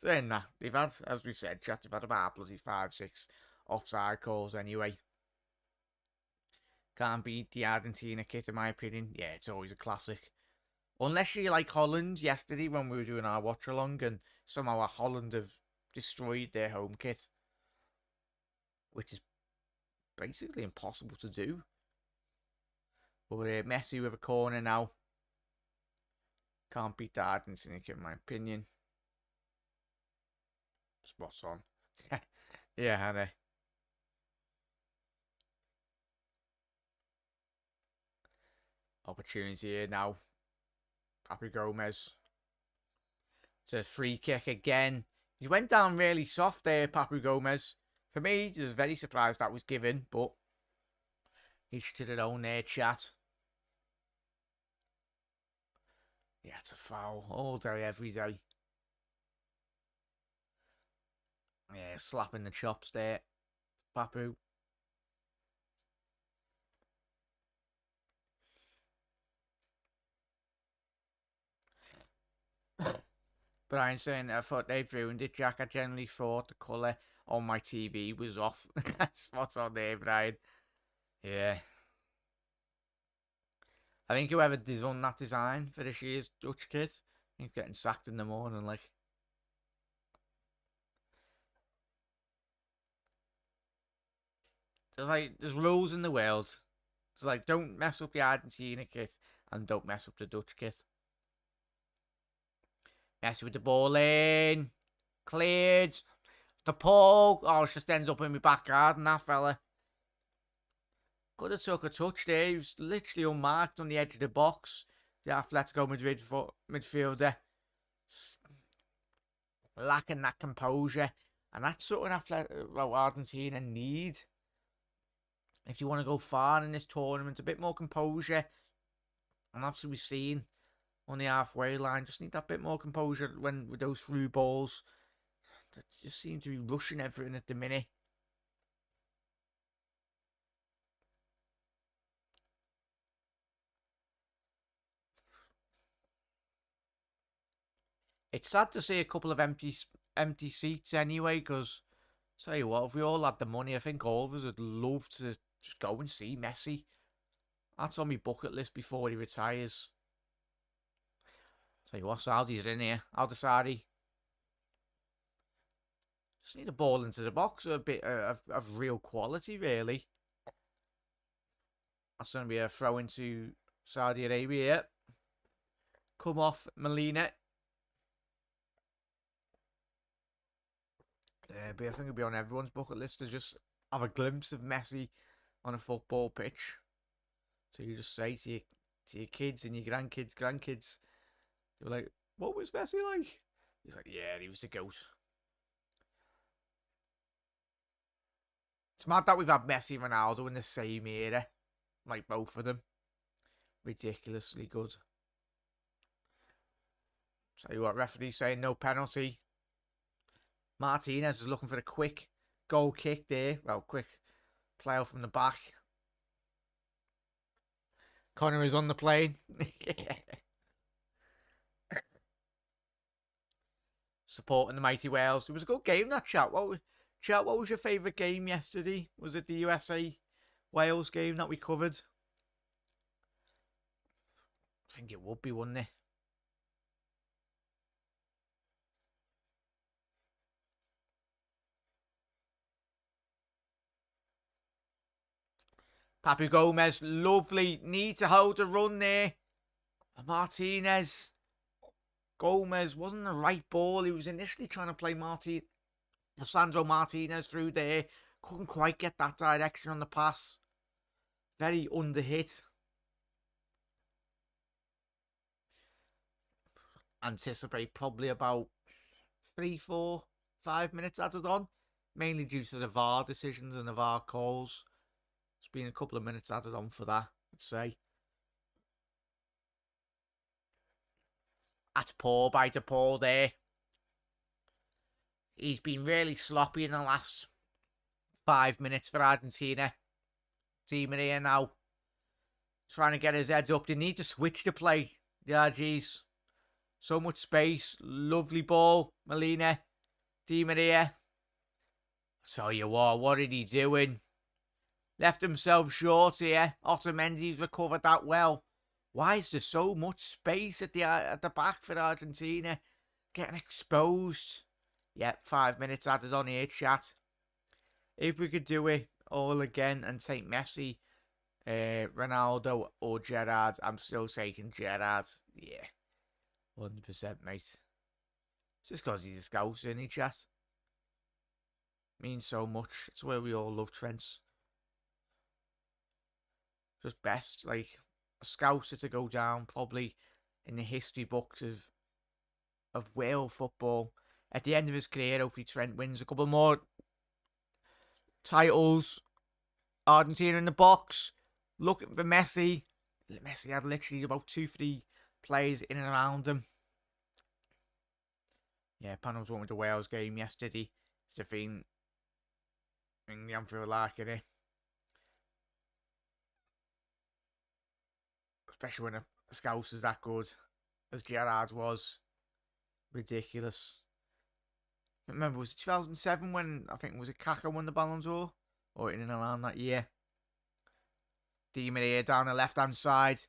Saying that, they've had, as we said, chat, they've had about bloody 5-6 offside calls anyway. Can't beat the Argentina kit, in my opinion. Yeah, it's always a classic. Unless you like Holland yesterday when we were doing our watch-along and somehow Holland have destroyed their home kit. Which is basically impossible to do. But Messi with a corner now. Can't beat the Argentina kit, in my opinion. Spot on. Yeah, Hannah. Opportunity here now. Papu Gomez. It's a free kick again. He went down really soft there, Papu Gomez. For me, I was very surprised that was given, but each to their own there, chat. Yeah, it's a foul all day, every day. Yeah, slapping the chops there, Papu. Brian saying, I thought they've ruined it, Jack. I generally thought the colour on my TV was off. Spot on there, Brian. Yeah. I think whoever designed that design for this year's Dutch kit, he's getting sacked in the morning, like. There's rules in the world. It's like, don't mess up the Argentina kit and don't mess up the Dutch kit. Messi with the ball in. Cleared. The Paul. Oh, it just ends up in my back garden, that fella. Could have took a touch there. He was literally unmarked on the edge of the box. The Atletico Madrid midfielder. Lacking that composure. And that's something Argentina need. If you want to go far in this tournament, a bit more composure. And obviously we've seen on the halfway line, just need that bit more composure when with those through balls. They just seem to be rushing everything at the minute. It's sad to see a couple of empty seats anyway, because tell you what, if we all had the money, I think all of us would love to just go and see Messi. That's on my bucket list before he retires. Tell you what, Saudi's are in here. Al-Dasari. Just need a ball into the box, a bit of real quality, really. That's going to be a throw into Saudi Arabia. Come off Molina. Yeah, but I think it'll be on everyone's bucket list to just have a glimpse of Messi on a football pitch. So you just say to your kids and your grandkids, they're like, what was Messi like? He's like, yeah, he was the GOAT. It's mad that we've had Messi and Ronaldo in the same era. Like both of them. Ridiculously good. Tell you what, referee saying no penalty. Martinez is looking for a quick goal kick there. Well, quick play out from the back. Connor is on the plane. Supporting the mighty Wales. It was a good game, that chat. What was your favourite game yesterday? Was it the USA Wales game that we covered? I think it would be, wouldn't it? Papu Gomez, lovely. Need to hold the run there. Martinez. Gomez wasn't the right ball. He was initially trying to play Sandro Martinez through there. Couldn't quite get that direction on the pass. Very underhit. Anticipate probably about 3, 4, 5 minutes added on. Mainly due to the VAR decisions and the VAR calls. It's been a couple of minutes added on for that, I'd say. That's poor by DePaul there. He's been really sloppy in the last 5 minutes for Argentina. Di Maria now trying to get his head up. They need to switch the play. Yeah, geez. So much space. Lovely ball. Molina. Di Maria. Tell you what are he doing? Left himself short here. Otamendi's recovered that well. Why is there so much space at the back for Argentina? Getting exposed. Yep, 5 minutes added on here, chat. If we could do it all again and take Messi, Ronaldo or Gerrard, I'm still taking Gerrard. Yeah, 100%, mate. Just because he's a scout, isn't he, chat? Means so much. It's where we all love Trent. Just best, like, a scouser to go down probably in the history books of Wales football. At the end of his career, hopefully Trent wins a couple more titles. Argentina in the box. Looking for Messi. Messi had literally about 2-3 players in and around him. Yeah, Panos won with the Wales game yesterday. It's the thing in the Anfield like it. Especially when a scout is that good as Gerrard was. Ridiculous. I remember, was it 2007 when I think was it Kaka won the Ballon d'Or? Or in and around that year. Di Maria down the left hand side.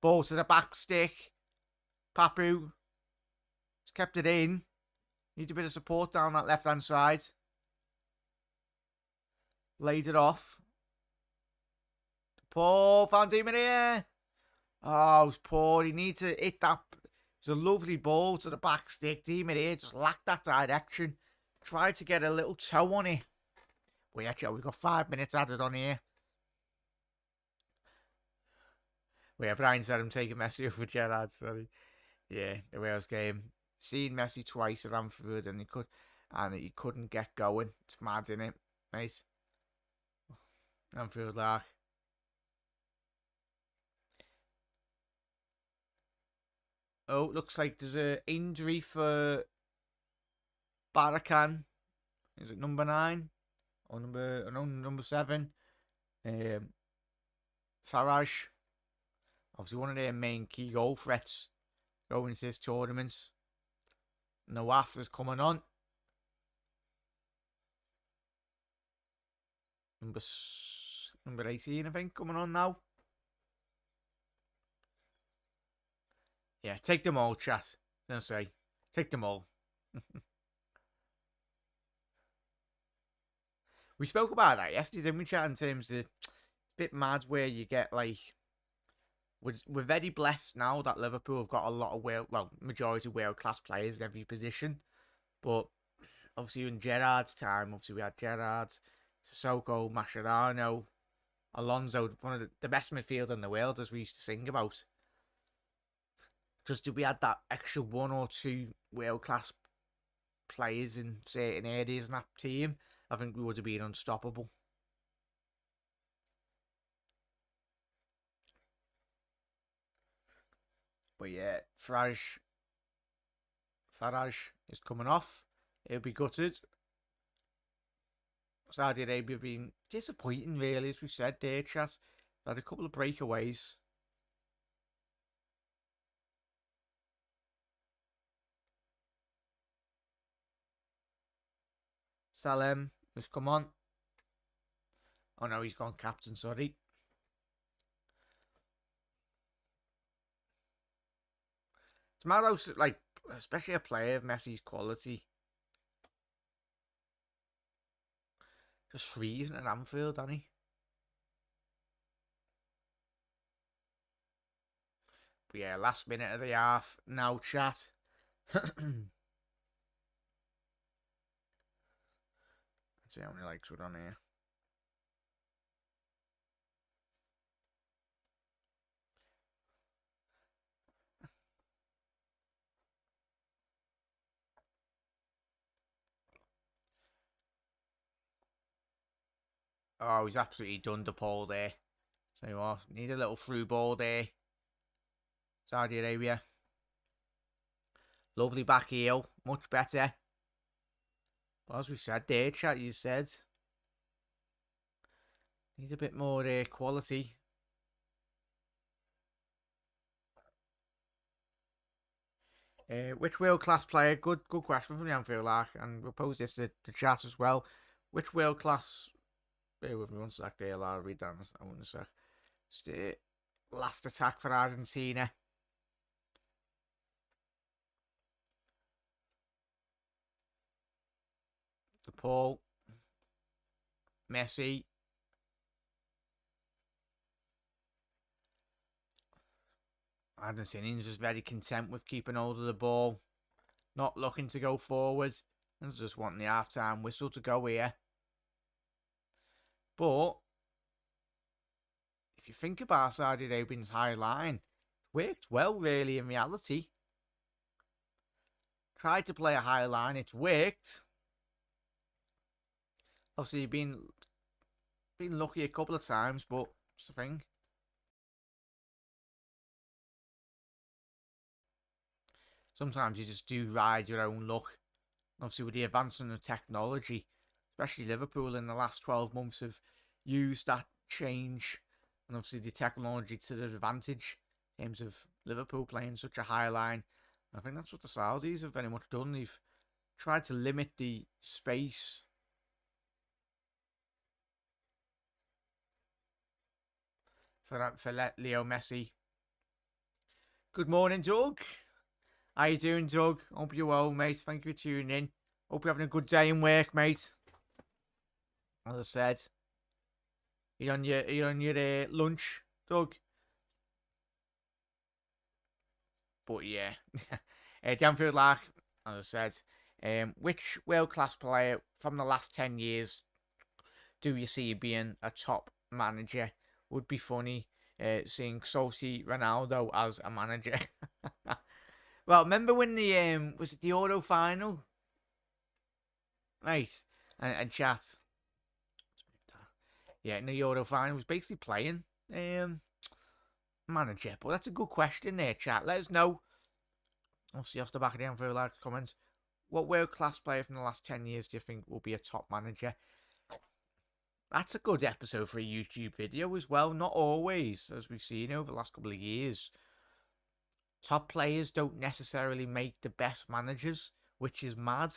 Ball to the back stick. Papu. Just kept it in. Need a bit of support down that left hand side. Laid it off. Paul found Di Maria. Oh, it was poor. He needs to hit that. It's a lovely ball to the back stick. Di Maria just lacked that direction. tried to get a little toe on it. But yeah, Joe, we've got 5 minutes added on here. Well, yeah, Brian said I'm taking Messi over Gerrard, sorry. Yeah, the Wales game. Seen Messi twice at Anfield and he couldn't get going. It's mad, innit, mate? Anfield like. Oh, looks like there's an injury for Barakan. Is it number 9? Or number 7? Farage. Obviously one of their main key goal threats going into this tournament. Nawaf is coming on. Number 18, I think, coming on now. Yeah, take them all, chat. Don't say. Take them all. We spoke about that yesterday, didn't we, chat, in terms of it's a bit mad where you get, like, we're very blessed now that Liverpool have got a lot of majority world-class players in every position. But obviously in Gerrard's time, we had Gerrard, Sissoko, Mascherano, Alonso, one of the best midfield in the world, as we used to sing about. Just if we had that extra 1 or 2 world-class players in certain areas in that team, I think we would have been unstoppable. But yeah, Farage is coming off. He'll be gutted. Saudi Arabia have been disappointing, really, as we said there, chat. They've had a couple of breakaways. Salem has come on. Oh no, he's gone captain, sorry. It's mad how, like, especially a player of Messi's quality, just freezing at Anfield, hasn't he? But yeah, last minute of the half. Now, chat. Let's see how many likes we're on here. Oh, he's absolutely done the Paul there. So you what, need a little through ball there. Saudi Arabia. Lovely back heel. Much better. But as we said there, chat, you said. Need a bit more quality. Which world-class player? Good question from the Anfield Lark. And we'll pose this to the chat as well. Which world-class... Bear with me 1 sec there, I'll read down. I want a sec. It's the last attack for Argentina. The Paul. Messi. Argentinians just very content with keeping hold of the ball. Not looking to go forward. And just wanting the half-time whistle to go here. But if you think about Saudi Arabia's high line, it worked well, really, in reality. Tried to play a high line, it's worked. Obviously, you've been lucky a couple of times, but it's the thing. Sometimes you just do ride your own luck. Obviously, with the advancement of technology, especially Liverpool in the last 12 months have used that change and obviously the technology to their advantage in terms of Liverpool playing such a high line. I think that's what the Saudis have very much done. They've tried to limit the space for Leo Messi. Good morning, Doug. How you doing, Doug? Hope you're well, mate. Thank you for tuning in. Hope you're having a good day in work, mate. As I said, you're on your lunch, Doug. But yeah, Danfield Lark, as I said, Which world-class player from the last 10 years do you see being a top manager? Would be funny seeing Sosi Ronaldo as a manager. Well, remember when the was it the Euro final? Right, and chat. Yeah, in the Euro final was basically playing manager. But that's a good question there, chat. Let us know. Obviously, off the back of the info, like comments. What world class player from the last 10 years do you think will be a top manager? That's a good episode for a YouTube video as well. Not always, as we've seen over the last couple of years. Top players don't necessarily make the best managers, which is mad.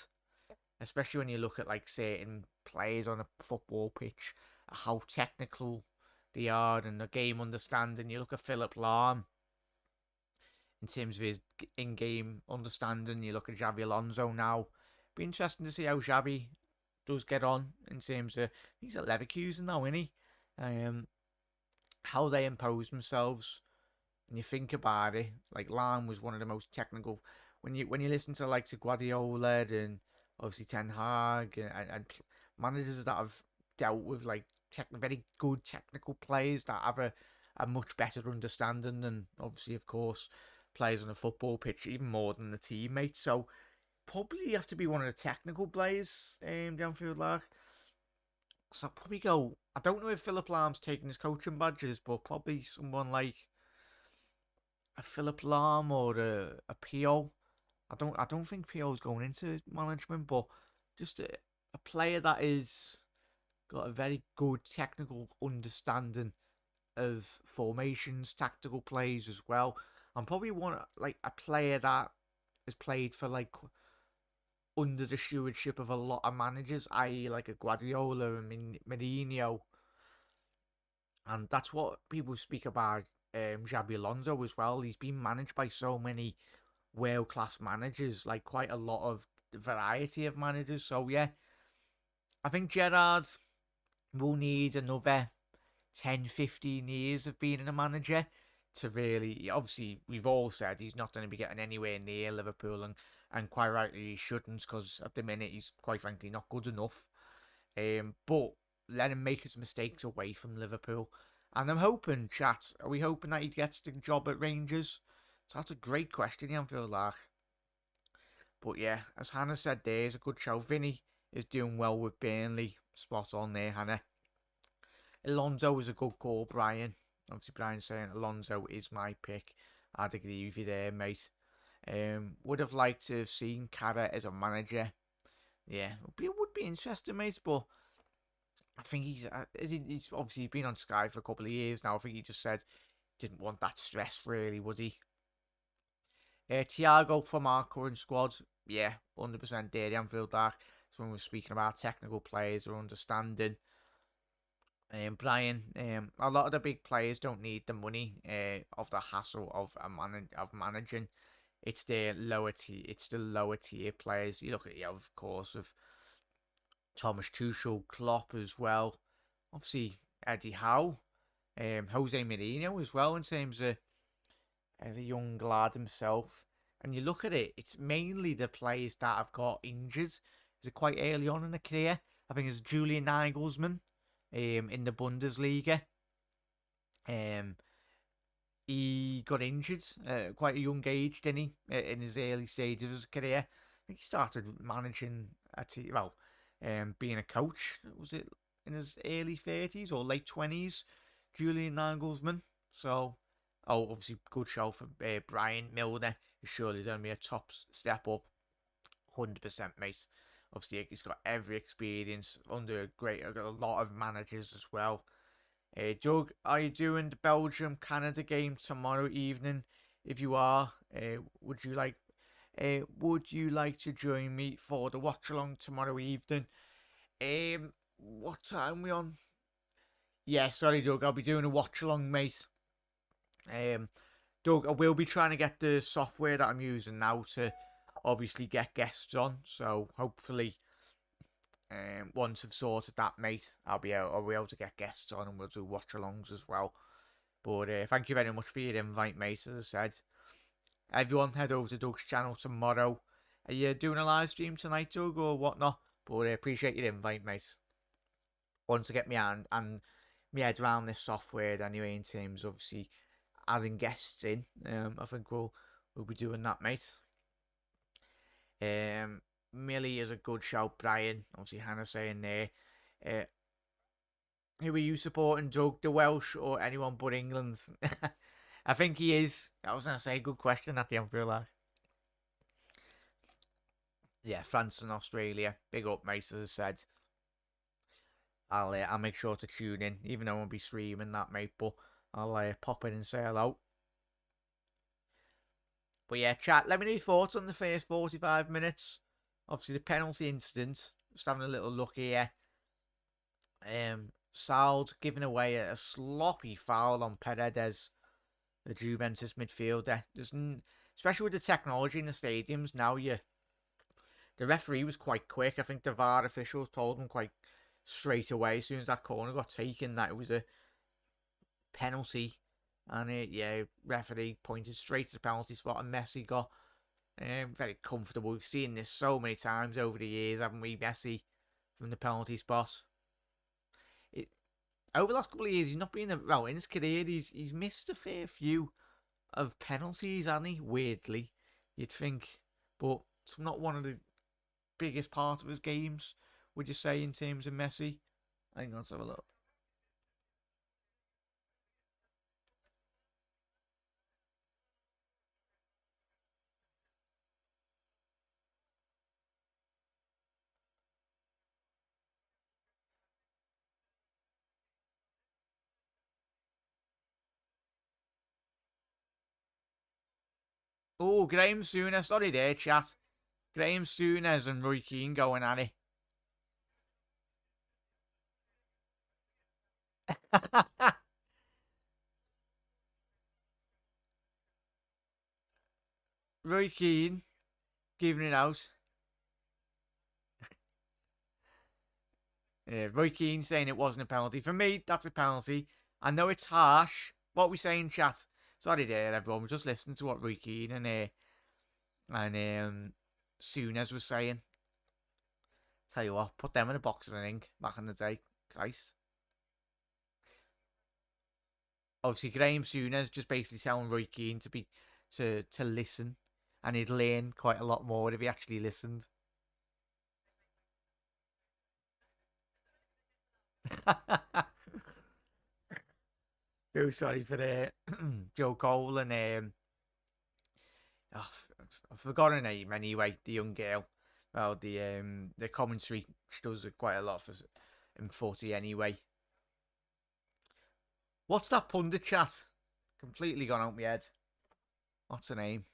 Especially when you look at like certain players on a football pitch, how technical they are and the game understanding. You look at Philip Lahm in terms of his in-game understanding. You look at Xabi Alonso now. Be interesting to see how Xabi does get on in terms of, he's at Leverkusen now, isn't he? How they impose themselves. And you think about it, like Lahm was one of the most technical. When you listen to like to Guardiola and obviously Ten Hag and managers that have dealt with like very good technical players that have a much better understanding than obviously, of course, players on a football pitch, even more than the teammates. So probably have to be one of the technical players downfield like. So I'll probably go. I don't know if Philip Lahm's taking his coaching badges, but probably someone like a Philip Lahm or a Pio. I don't think Pio's going into management, but just a player that is got a very good technical understanding of formations, tactical plays as well. And probably one like a player that has played for like under the stewardship of a lot of managers, i.e. like a Guardiola and Mourinho. And that's what people speak about Xabi Alonso as well. He's been managed by so many world-class managers, like quite a lot of variety of managers. So yeah, I think Gerrard will need another 10, 15 years of being a manager to really, obviously we've all said he's not going to be getting anywhere near Liverpool, and quite rightly he shouldn't, because at the minute he's quite frankly not good enough. But let him make his mistakes away from Liverpool. And I'm hoping, chat, are we hoping that he gets the job at Rangers? So that's a great question, I feel like. But yeah, as Hannah said, there's a good show. Vinny is doing well with Burnley. Spot on there, Hannah. Alonso is a good call, Brian. Obviously, Brian's saying Alonso is my pick. I'd agree with you there, mate. Would have liked to have seen Carra as a manager. Yeah, it would be interesting, mate, but I think he's obviously been on Sky for a couple of years now. I think he just said didn't want that stress, really, would he? Thiago from our current squad, yeah, 100% there, the Anfield Dark. So when we're speaking about technical players or understanding, Brian, a lot of the big players don't need the money of the hassle of managing. It's the lower tier players. You look at of course, of Thomas Tuchel, Klopp as well. Obviously, Eddie Howe, Jose Mourinho as well in terms of as a young lad himself. And you look at it, it's mainly the players that have got injured. Is it quite early on in the career? I think it's Julian Nagelsmann in the Bundesliga. He got injured at quite a young age, didn't he? In his early stages of his career. I think he started managing being a coach. Was it in his early 30s or late 20s? Julian Nagelsmann. So, obviously, good show for Brian Milner. Is surely going to be a top step up. 100%, mate. Obviously, he's got every experience under a lot of managers as well. Doug, are you doing the Belgium-Canada game tomorrow evening? If you are, would you like to join me for the watch-along tomorrow evening? What time are we on? Yeah, sorry, Doug. I'll be doing a watch-along, mate. Doug, I will be trying to get the software that I'm using now to obviously get guests on. So hopefully, once I've sorted that, mate, I'll be able to get guests on and we'll do watch-alongs as well. But thank you very much for your invite, mate. As I said, everyone head over to Doug's channel tomorrow. Are you doing a live stream tonight, Doug, or whatnot? But I appreciate your invite, mate. Once I get my hand and my head around this software, anyway, in terms of obviously adding guests in, I think we'll be doing that, mate. Millie is a good shout, Brian. Obviously, Hannah saying there. Uh, who are you supporting, Doug? The Welsh or anyone but England? I think he is. I was going to say, good question at the end, feel like. Yeah, France and Australia. Big up, mate, as I said. I'll make sure to tune in, even though I won't be streaming that, mate, but I'll pop in and say hello. But yeah, chat, let me know your thoughts on the first 45 minutes. Obviously, the penalty incident. Just having a little look here. Sald giving away a sloppy foul on Paredes, the Juventus midfielder. Especially with the technology in the stadiums now, the referee was quite quick. I think the VAR officials told him quite straight away as soon as that corner got taken that it was a penalty. And referee pointed straight to the penalty spot, and Messi got very comfortable. We've seen this so many times over the years, haven't we? Messi from the penalty spot. Over the last couple of years, he's not been in his career. He's missed a fair few of penalties, hasn't he? Weirdly, you'd think, but it's not one of the biggest part of his games. Would you say in terms of Messi? Hang on, let's have a look. Oh, Graham Souness. Sorry there, chat. Graham Souness and Roy Keane going at it. Roy Keane giving it out. Yeah, Roy Keane saying it wasn't a penalty. For me, that's a penalty. I know it's harsh. What we saying, chat? Sorry there, everyone. We're just listening to what Roy Keane and Souness was saying. Tell you what, put them in a box of ink back in the day. Christ. Obviously, Graham Souness just basically telling Roy Keane to listen, and he'd learn quite a lot more if he actually listened. Oh, sorry for the Joe Cole and I've forgotten her name anyway. The young girl. Well, the commentary, she does quite a lot for in footy anyway. What's that pundit chat? Completely gone out my head. What's her name?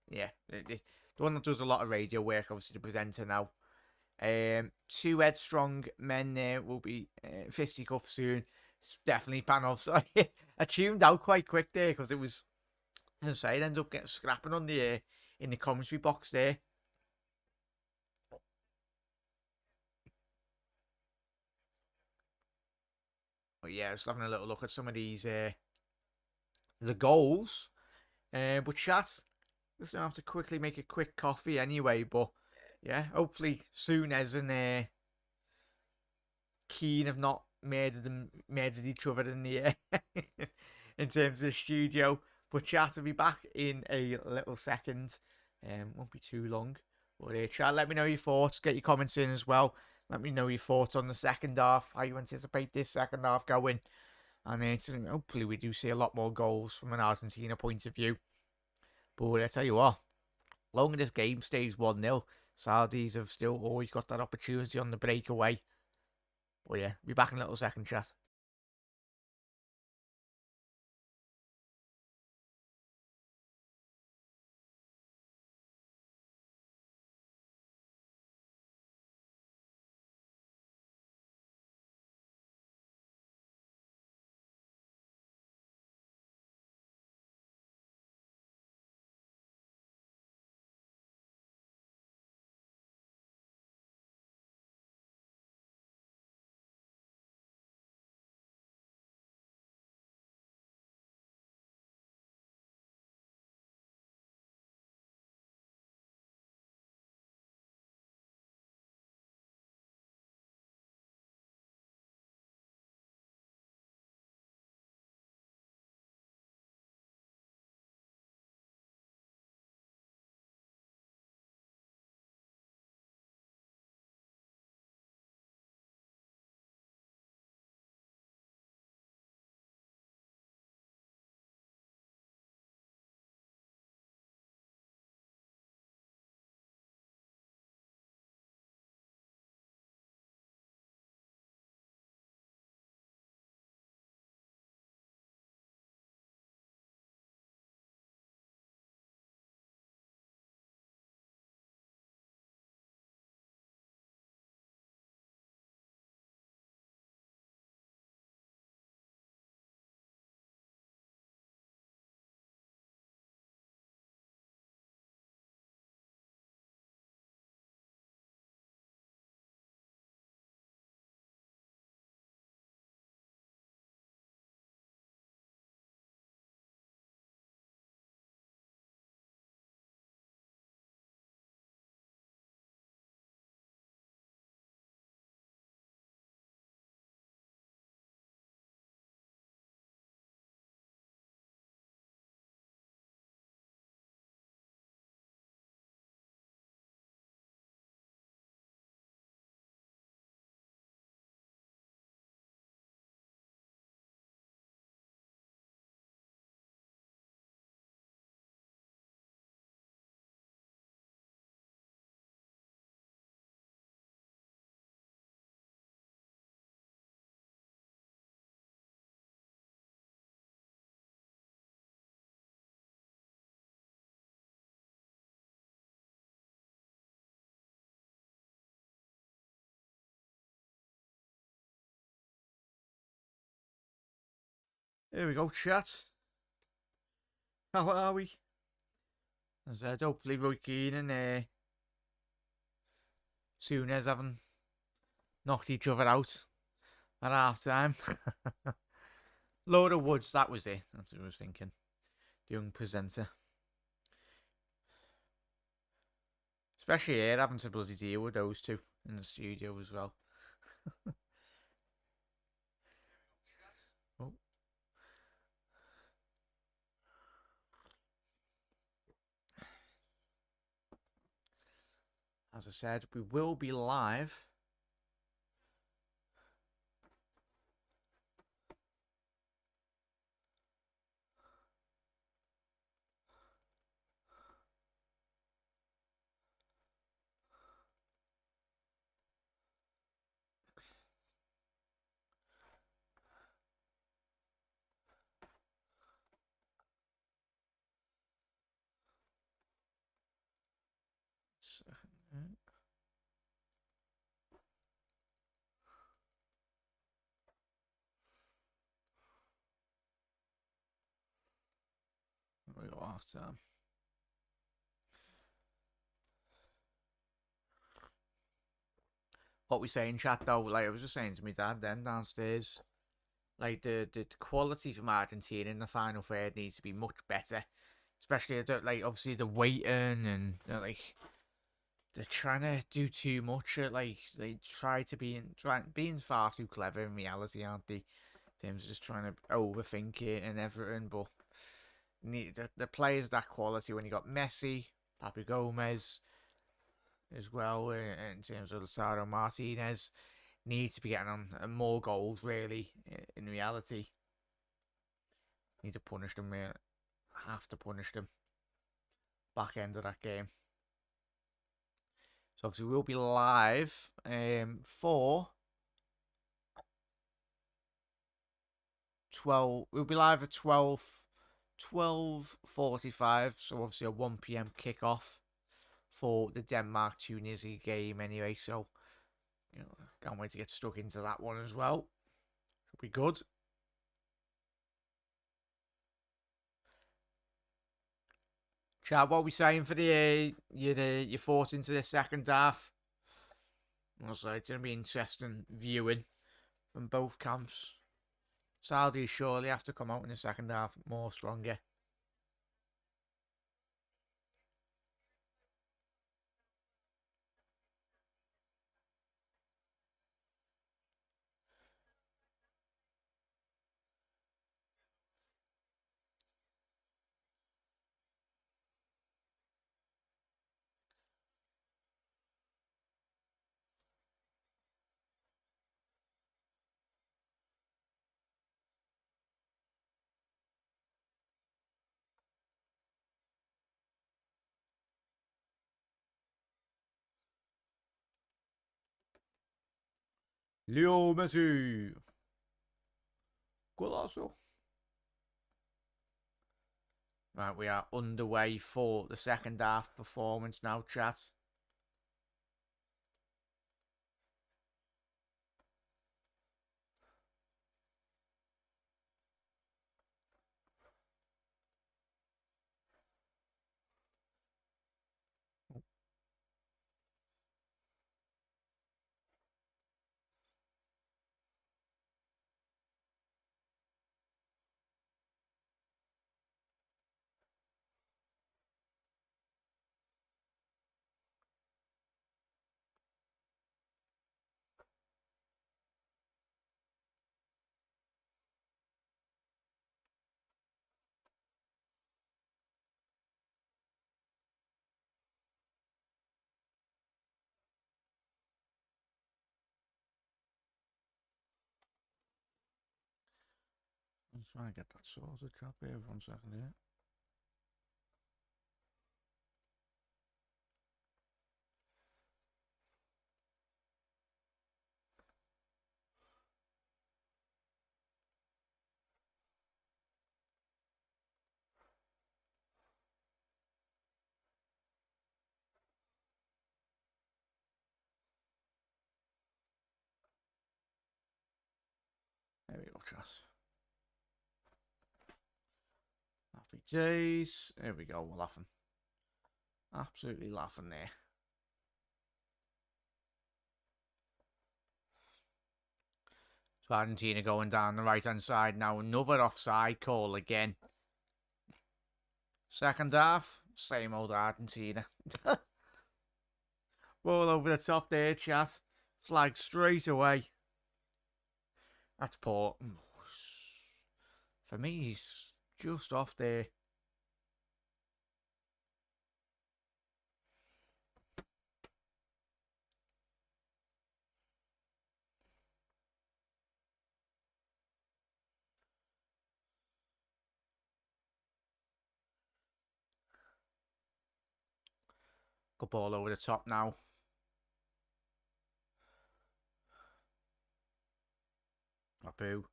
Yeah, the one that does a lot of radio work, obviously the presenter now. Two headstrong men there will be fisticuffs soon. It's definitely pan off. Sorry, I tuned out quite quick there because it was. As I say, it ended up getting scrapping on the in the commentary box there. But yeah, just having a little look at some of these the goals. But chat, just gonna have to quickly make a quick coffee anyway. But yeah, hopefully soon as Keane have not murdered each other in the in terms of the studio. But chat will be back in a little second. Won't be too long. But chat, let me know your thoughts. Get your comments in as well. Let me know your thoughts on the second half. How you anticipate this second half going. And hopefully we do see a lot more goals from an Argentina point of view. But I tell you what, long as this game stays 1-0, Saudis have still always got that opportunity on the breakaway. But yeah, be back in a little second, chat. Here we go, chat. How are we? As I said, hopefully Roy Keane and Souness haven't knocked each other out at half time. Load of Woods, that was it. That's what I was thinking. The young presenter. Especially here, having to bloody deal with those two in the studio as well. Oh. As I said, we will be live. We go half time. What we say in chat though, like I was just saying to my dad then downstairs, like the quality from Argentina in the final third needs to be much better. Especially like obviously the waiting and like they're trying to do too much. Like they try to being far too clever in reality, aren't they? In terms of just trying to overthink it and everything. But the players that quality when you got Messi, Papu Gomez, as well in terms of Lautaro Martinez, need to be getting on more goals. Really, in reality, need to punish them. Have to punish them. Back end of that game. So obviously we'll be live for 12. We'll be live at 12:45. So obviously a 1 p.m. kickoff for the Denmark Tunisia game anyway. So can't wait to get stuck into that one as well. Should be good. Chad, what are we saying for the your thoughts into the second half? Also, it's going to be interesting viewing from both camps. Saudi surely have to come out in the second half more stronger. Leo Messi. Golazo. Right, we are underway for the second half performance now, chat. Let's try and get that sorted, chat. Here, 1 second here. There we go, chat. days. There we go. We're laughing. Absolutely laughing there. So Argentina going down the right-hand side now. Another offside call again. Second half, same old Argentina. Ball over the top there, chat. Flag straight away. That's poor. For me, he's just off there. Good ball over the top now. Boo.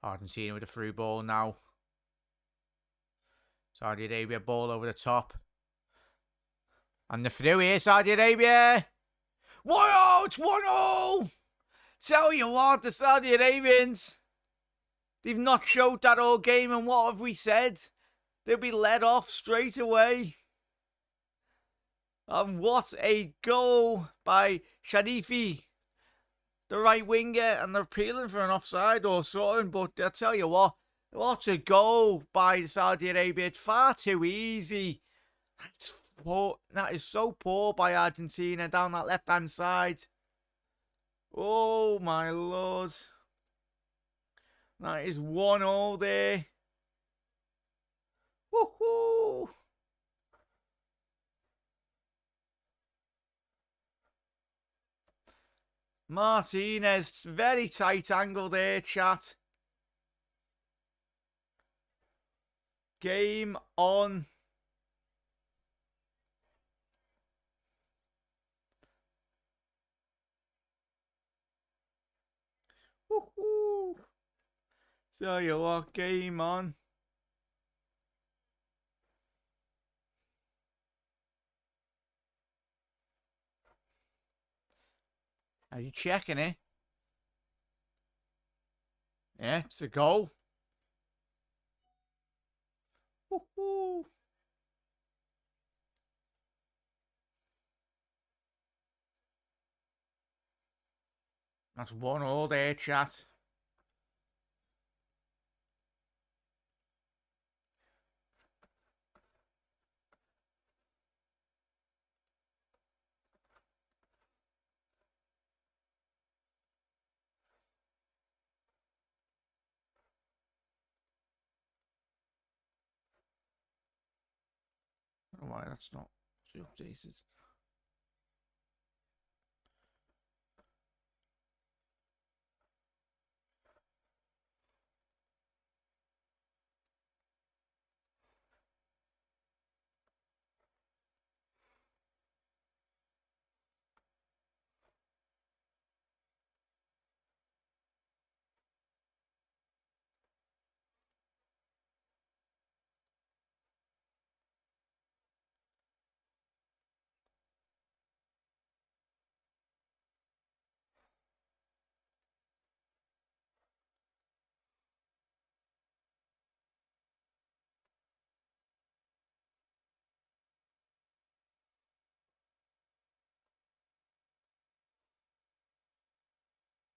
Argentina with a through ball now. Saudi Arabia ball over the top. And the through here, Saudi Arabia. 1-0, it's 1-0. Tell you what, the Saudi Arabians, they've not showed that all game, and what have we said? They'll be let off straight away. And what a goal by Sharifi, the right winger, and they're appealing for an offside or something, but I'll tell you what a goal by Saudi Arabia. It's far too easy. That is so poor by Argentina down that left-hand side. Oh, my Lord. That is 1-0 there. Woohoo! Martinez, very tight angle there, chat. Game on. Woohoo! Tell you what, game on. Are you checking it? Yeah, it's a goal. Woohoo! That's 1-0 there, chat. I don't know why that's not updated.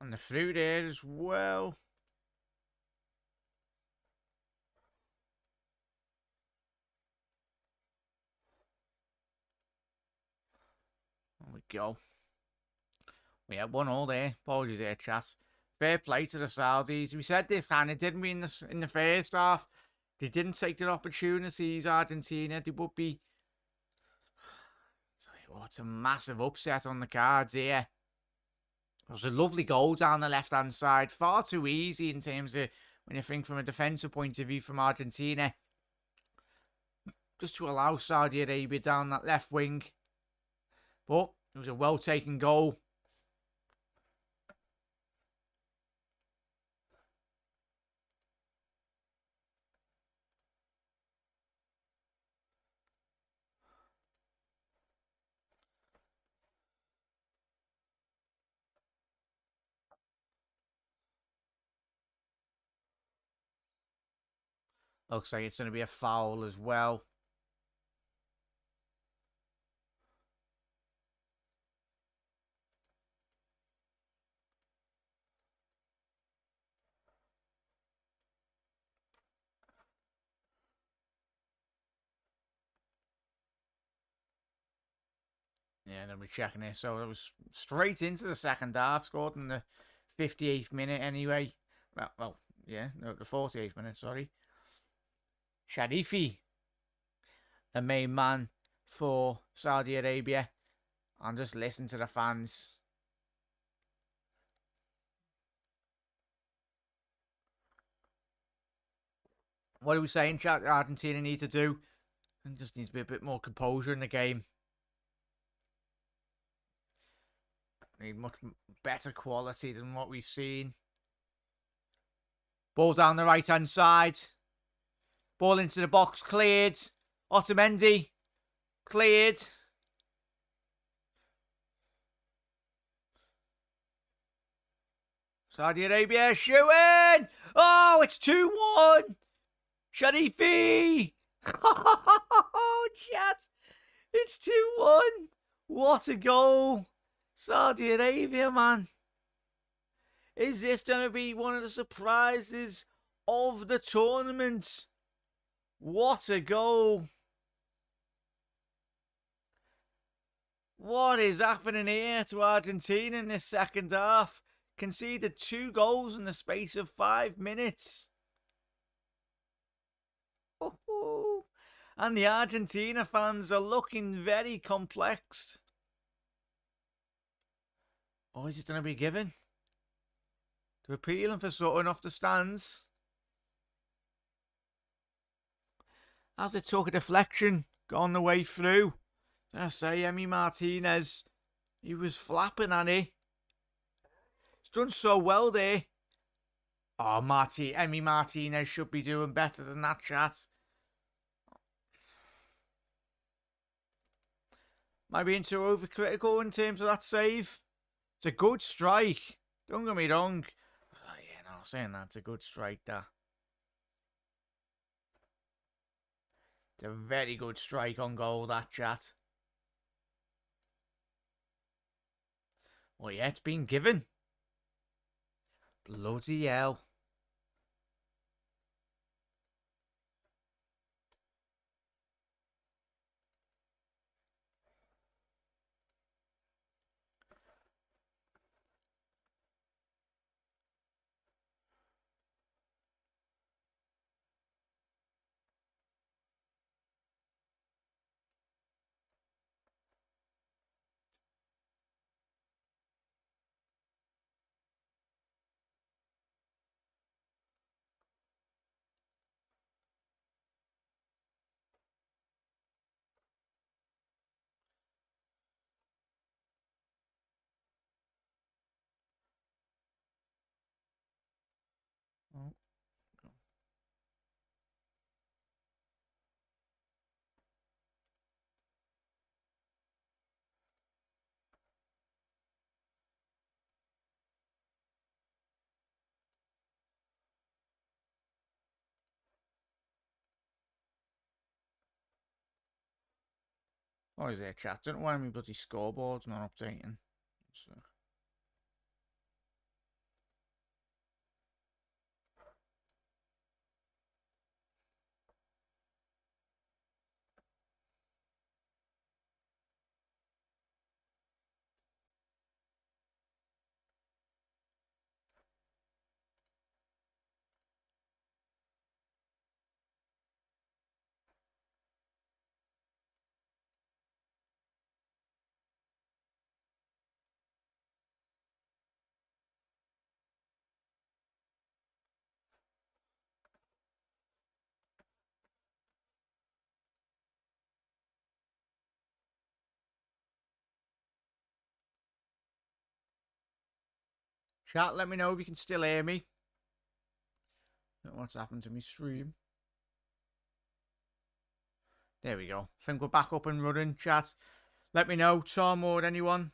And the through there as well. There we go. We had 1-0 there. Apologies there, chat. Fair play to the Saudis. We said this, Hannah, didn't we, in the first half? They didn't take their opportunities, Argentina. They would be... What's a massive upset on the cards here. It was a lovely goal down the left-hand side. Far too easy in terms of when you think from a defensive point of view from Argentina. Just to allow Saudi Arabia down that left wing. But it was a well-taken goal. Looks like it's going to be a foul as well. Yeah, they'll be checking it. So it was straight into the second half. Scored in the 58th minute anyway. Well, yeah, no, the 48th minute, sorry. Sharifi, the main man for Saudi Arabia. And just listen to the fans. What are we saying, chat? Argentina need to do? And just needs to be a bit more composure in the game. Need much better quality than what we've seen. Ball down the right-hand side. Ball into the box, cleared. Otamendi, cleared. Saudi Arabia shooting. Oh, it's 2-1. Sharifi. Oh, chat. It's 2-1. What a goal. Saudi Arabia, man. Is this going to be one of the surprises of the tournament? What a goal. What is happening here to Argentina in this second half? Conceded 2 goals in the space of 5 minutes. Oh, and the Argentina fans are looking very complex. Oh, is it going to be given? They're appealing for something off the stands. As it took a deflection, gone the way through. I say, Emi Martinez, he was flapping at it. He's done so well there. Oh, Emi Martinez should be doing better than that, chat. Am I being too overcritical in terms of that save? It's a good strike. Don't get me wrong. Oh, yeah, no, saying that's a good strike, that. It's a very good strike on goal, that, chat. Well, yeah, it's been given. Bloody hell. Oh. What is it, chat? Don't know why my bloody scoreboard's not updating. So. Chat, let me know if you can still hear me. Don't know what's happened to me stream. There we go. I think we're back up and running, chat. Let me know, Tom or anyone,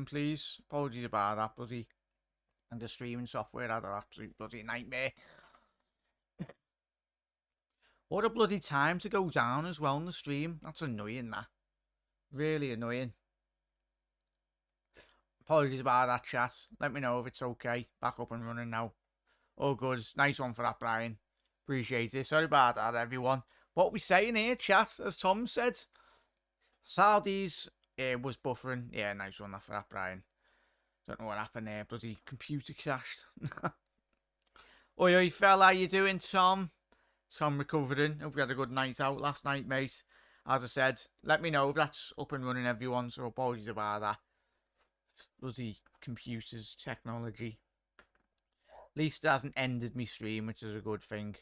please. Apologies about that, bloody. And the streaming software had an absolute bloody nightmare. What a bloody time to go down as well in the stream. That's annoying, that. Really annoying. Apologies about that, chat. Let me know if it's okay. Back up and running now. Oh, good. Nice one for that, Brian. Appreciate it. Sorry about that, everyone. What we saying here, chat, as Tom said. Saudis was buffering. Yeah, nice one for that, Brian. Don't know what happened there. Bloody computer crashed. Oi, oi, fella. How you doing, Tom? Tom recovering. Hope you had a good night out last night, mate. As I said, let me know if that's up and running, everyone. So apologies about that. Bloody computers, technology. At least it hasn't ended me stream, which is a good thing.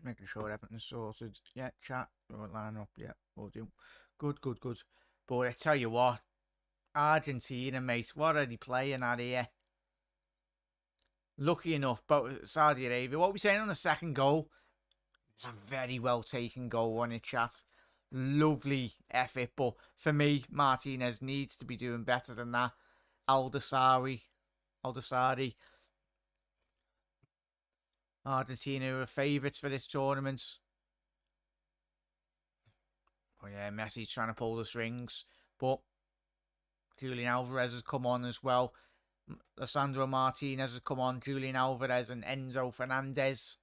Making sure everything's sorted. Yeah, chat. Won't line up. Yeah, we'll do. Good, good, good. But I tell you what, Argentina, mate, what are they playing at here? Lucky enough, but Saudi Arabia. What are we saying on the second goal? It's a very well taken goal on it, chat. Lovely effort, but for me, Martinez needs to be doing better than that. Al-Dasari. Argentina are favourites for this tournament. Oh yeah, Messi's trying to pull the strings, but Julian Alvarez has come on as well. Lisandro Martinez has come on. Julian Alvarez and Enzo Fernandez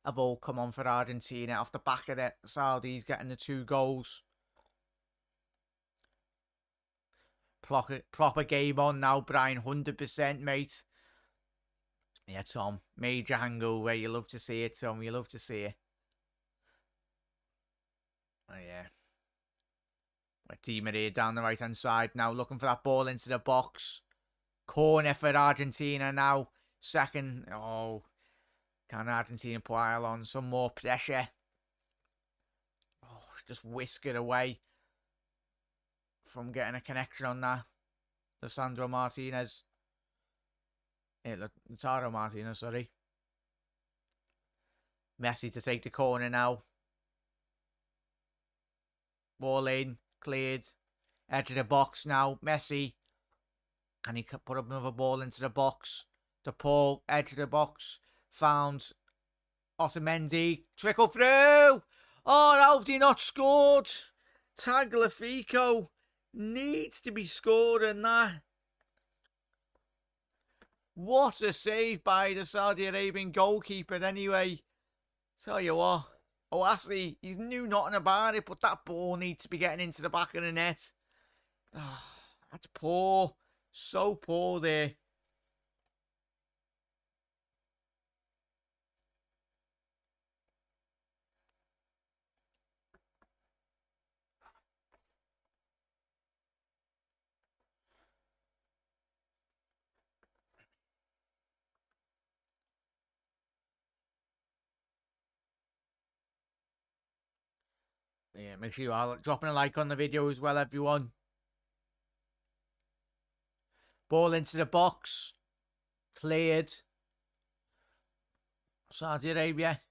have all come on for Argentina off the back of it. Saudis getting the 2 goals. Proper game on now, Brian. 100%, mate. Yeah, Tom. Major hangover. You love to see it, Tom. You love to see it. Oh, yeah. Di Maria down the right-hand side now, looking for that ball into the box. Corner for Argentina now. Second. Oh, can Argentina pile on some more pressure? Oh, just whisk it away from getting a connection on that. Lisandro Martinez. Lautaro Martinez, sorry. Messi to take the corner now. Ball in. Cleared. Edge of the box now. Messi. And he put up another ball into the box. De Paul. Edge of the box. Found Otamendi. Trickle through. Oh, how have they not scored? Tagliafico needs to be scored in that. What a save by the Saudi Arabian goalkeeper anyway. Tell you what. Oasi, he's knew nothing about it, but that ball needs to be getting into the back of the net. Oh, that's poor. So poor there. Yeah, make sure you are dropping a like on the video as well, everyone. Ball into the box. Cleared. Saudi Arabia.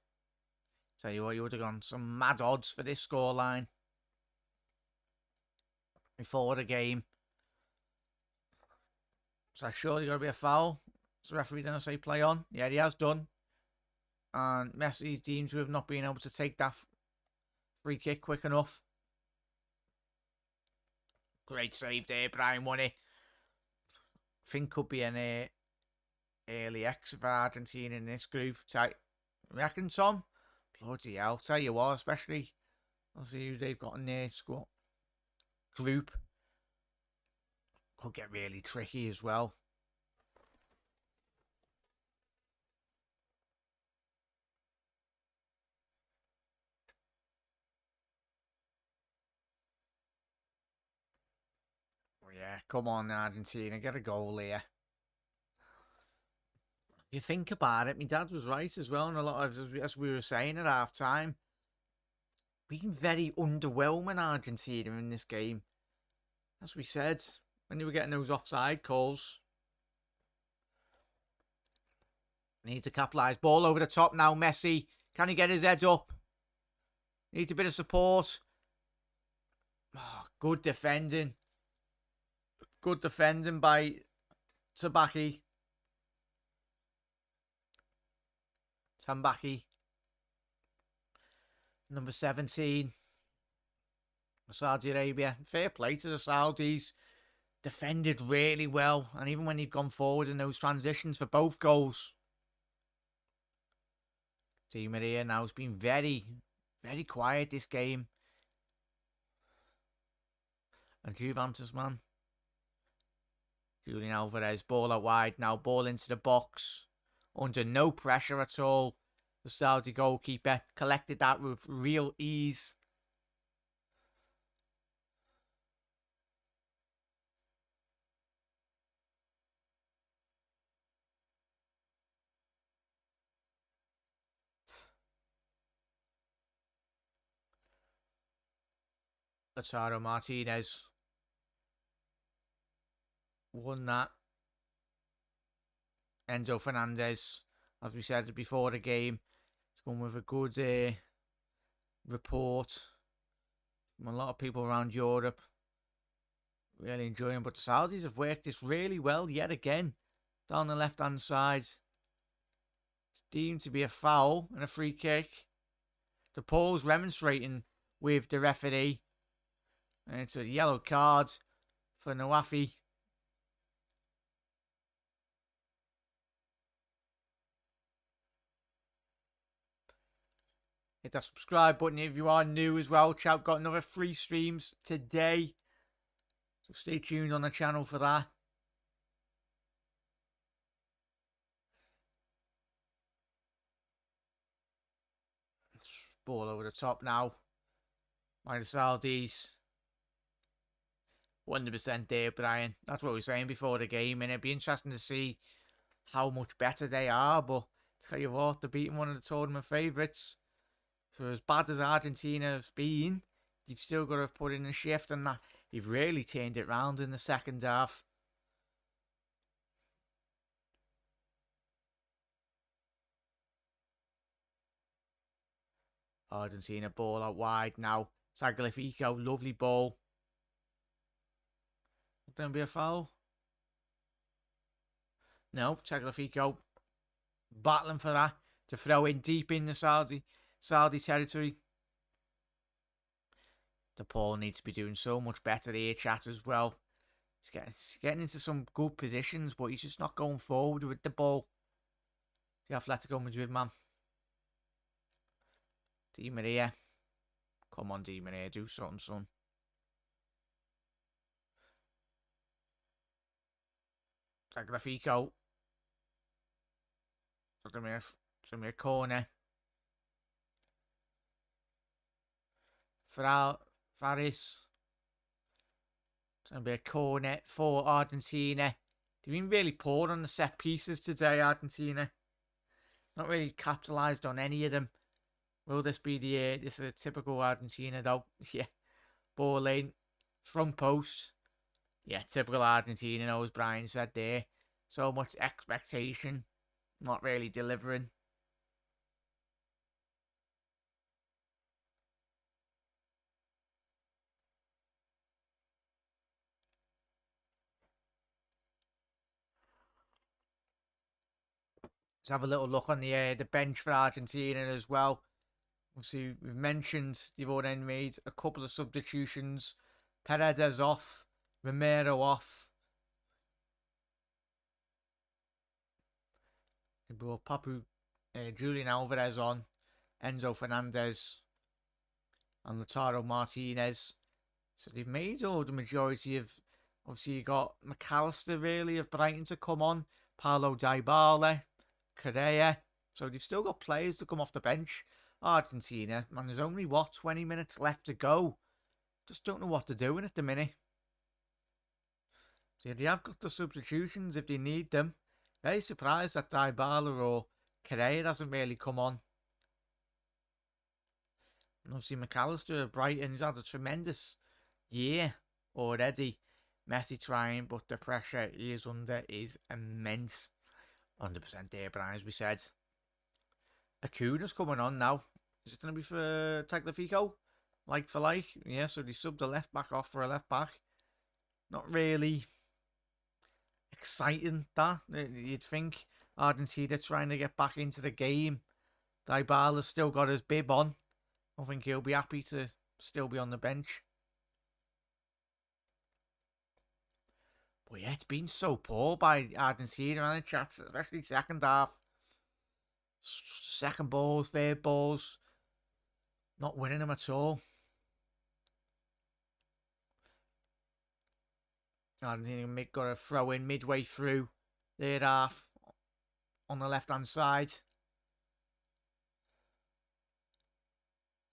Tell you what, you would have gone some mad odds for this scoreline before the game. So surely got to be a foul. Does the referee didn't say play on? Yeah, he has done. And Messi deemed to have not been able to take that free kick quick enough. Great save there, Brian Money. Think could be an early exit for Argentina in this group. Reckon, Tom? Bloody hell. Tell you what, especially, I'll see who they've got in their squad. Group. Could get really tricky as well. Oh, yeah, come on, Argentina. Get a goal here. If you think about it, my dad was right as well. And a lot of, as we were saying at half time, being very underwhelming Argentina in this game. As we said, when they were getting those offside calls. Need to capitalise. Ball over the top now, Messi. Can he get his head up? Needs a bit of support. Oh, good defending. Good defending by Tabaki. Tambaki. Number 17. Saudi Arabia. Fair play to the Saudis. Defended really well. And even when they've gone forward in those transitions for both goals. Di Maria now has been very, very quiet this game. And Juventus, man. Julian Alvarez, ball out wide now. Ball into the box. Under no pressure at all. The Saudi goalkeeper collected that with real ease. Lautaro Martinez won that. Enzo Fernandez, as we said before the game, he's gone with a good report from a lot of people around Europe. Really enjoying, but the Saudis have worked this really well yet again. Down the left-hand side. It's deemed to be a foul and a free kick. The Poles remonstrating with the referee. And it's a yellow card for Nawafi. Hit that subscribe button if you are new as well. Chat, got another 3 streams today. So stay tuned on the channel for that. Ball over the top now by the Saudis. 100% there, Brian. That's what we were saying before the game, and it'd be interesting to see how much better they are. But tell you what, they're beating one of the tournament favourites. For as bad as Argentina has been, you've still got to put in a shift, and that you've really turned it round in the second half. Argentina ball out wide now. Tagliafico, lovely ball. Would there be a foul? No, Tagliafico battling for that to throw in deep in the Saudi territory. DePaul needs to be doing so much better here, chat, as well. He's getting into some good positions, but he's just not going forward with the ball. The Atletico Madrid man. Di Maria. Come on, Di Maria, do something, son. Tagliafico. Some a corner. Faris. It's going to be a corner for Argentina. They've been really poor on the set pieces today, Argentina. Not really capitalised on any of them. Will this be the this is a typical Argentina though? Yeah. Ball in. Front post. Yeah, typical Argentina, as Brian said there. So much expectation. Not really delivering. Let's have a little look on the bench for Argentina as well. Obviously, we've mentioned they've already made a couple of substitutions. Paredes off. Romero off. They brought Julian Alvarez on. Enzo Fernandez. And Lautaro Martinez. So they've made all the majority of... Obviously, you got McAllister, really, of Brighton to come on. Paulo Dybala. Correa. So they've still got players to come off the bench. Argentina, man, there's only, 20 minutes left to go. Just don't know what they're doing at the minute. So they have got the substitutions if they need them. Very surprised that Dybala or Correa hasn't really come on. And obviously McAllister of Brighton, he's had a tremendous year already. Messi trying, but the pressure he is under is immense. 100% there, Brian, as we said. Acuna's coming on now. Is it going to be for Tagliafico? Like for like? Yeah, so they subbed a left back off for a left back. Not really exciting, that. You'd think Argentina trying to get back into the game Dybala's still got his bib on. I think he'll be happy to still be on the bench. But yeah, it's been so poor by Argentina and the chats, especially second half. Second balls, third balls. Not winning them at all. Argentina got a throw in midway through third half on the left hand side.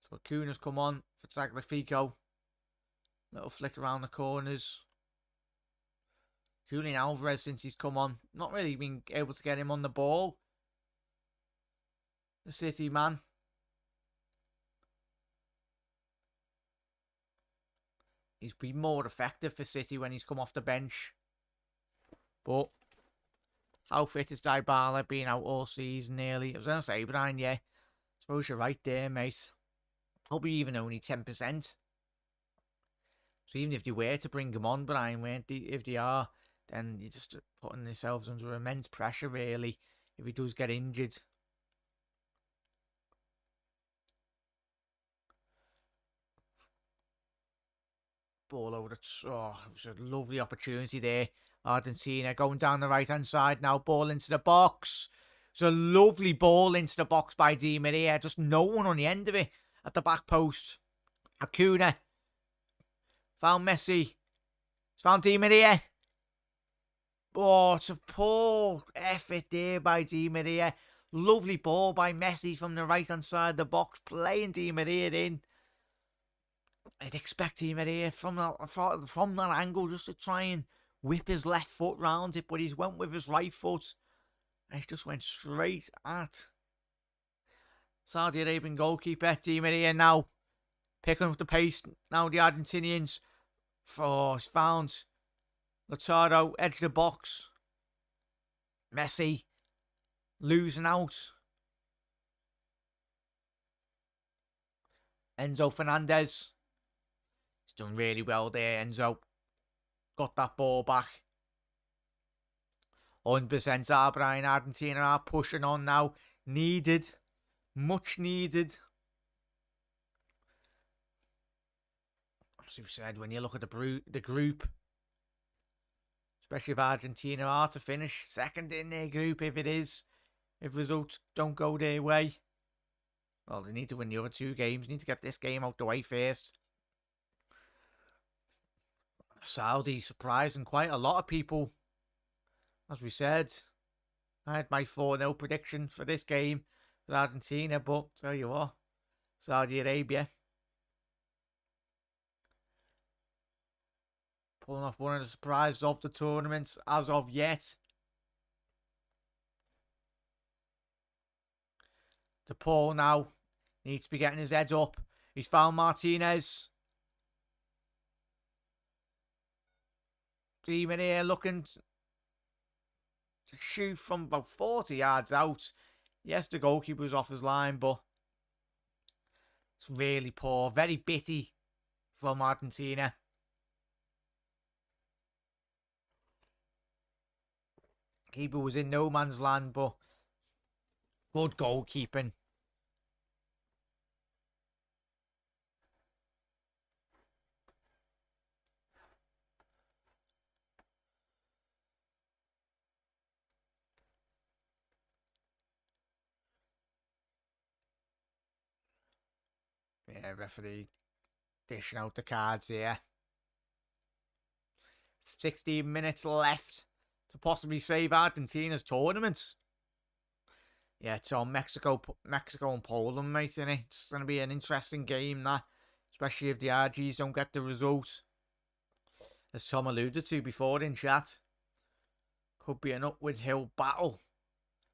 So Acuna's come on for Tagliafico. Little flick around the corners. Julian Alvarez, since he's come on, not really been able to get him on the ball. The City man. He's been more effective for City when he's come off the bench. But how fit is Dybala? Being out all season nearly. I was going to say, Brian, yeah. I suppose you're right there, mate. Probably even only 10%. So even if they were to bring him on, Brian, weren't they? If they are, then you're just putting yourselves under immense pressure, really, if he does get injured. Ball over the... Oh, it was a lovely opportunity there. Argentina going down the right-hand side now. Ball into the box. It's a lovely ball into the box by Di Maria. Just no one on the end of it at the back post. Acuna. Found Messi. Found Di Maria. Oh, it's a poor effort there by Di Maria. Lovely ball by Messi from the right-hand side of the box. Playing Di Maria in. I'd expect Di Maria from that angle just to try and whip his left foot round it, but he's went with his right foot. And he just went straight at Saudi Arabian goalkeeper. Di Maria now picking up the pace. Now the Argentinians. He's found Lautaro, edge of the box. Messi losing out. Enzo Fernandez. He's done really well there, Enzo. Got that ball back. 100% are Brian. Argentina are pushing on now. Needed. Much needed. As you said, when you look at the group, especially if Argentina are to finish second in their group, if results don't go their way, well, they need to win the other two games. They need to get this game out the way first. Saudi surprising quite a lot of people. As we said, I had my 4-0 prediction for this game for Argentina, but tell you what, Saudi Arabia pulling off one of the surprises of the tournament as of yet. De Paul now needs to be getting his head up. He's found Martinez. Di Maria looking to shoot from about 40 yards out. Yes, the goalkeeper was off his line, but it's really poor. Very bitty from Argentina. Keeper was in no man's land, but good goalkeeping. Yeah, referee dishing out the cards here. 16 minutes left to possibly save Argentina's tournament. Yeah, it's on Mexico and Poland, mate, isn't it? It's going to be an interesting game, that. Especially if the RGs don't get the result. As Tom alluded to before in chat. Could be an upward hill battle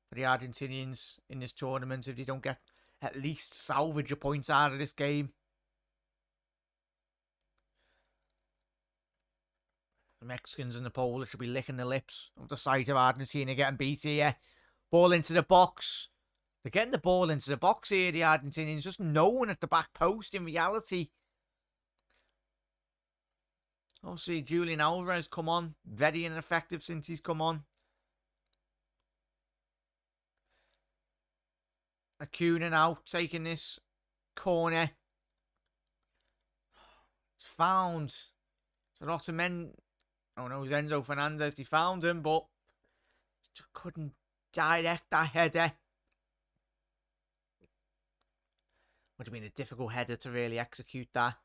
for the Argentinians in this tournament if they don't get at least salvage a point out of this game. The Mexicans and the Polish should be licking their lips of the sight of Argentina getting beat here. Ball into the box. They're getting the ball into the box here, the Argentinians. Just no one at the back post in reality. Obviously, Julian Alvarez come on. Very ineffective since he's come on. Acuna now taking this corner. It's found. So Ottoman. Oh no, it was Enzo Fernandez. He found him, but just couldn't direct that header. Would have been a difficult header to really execute that.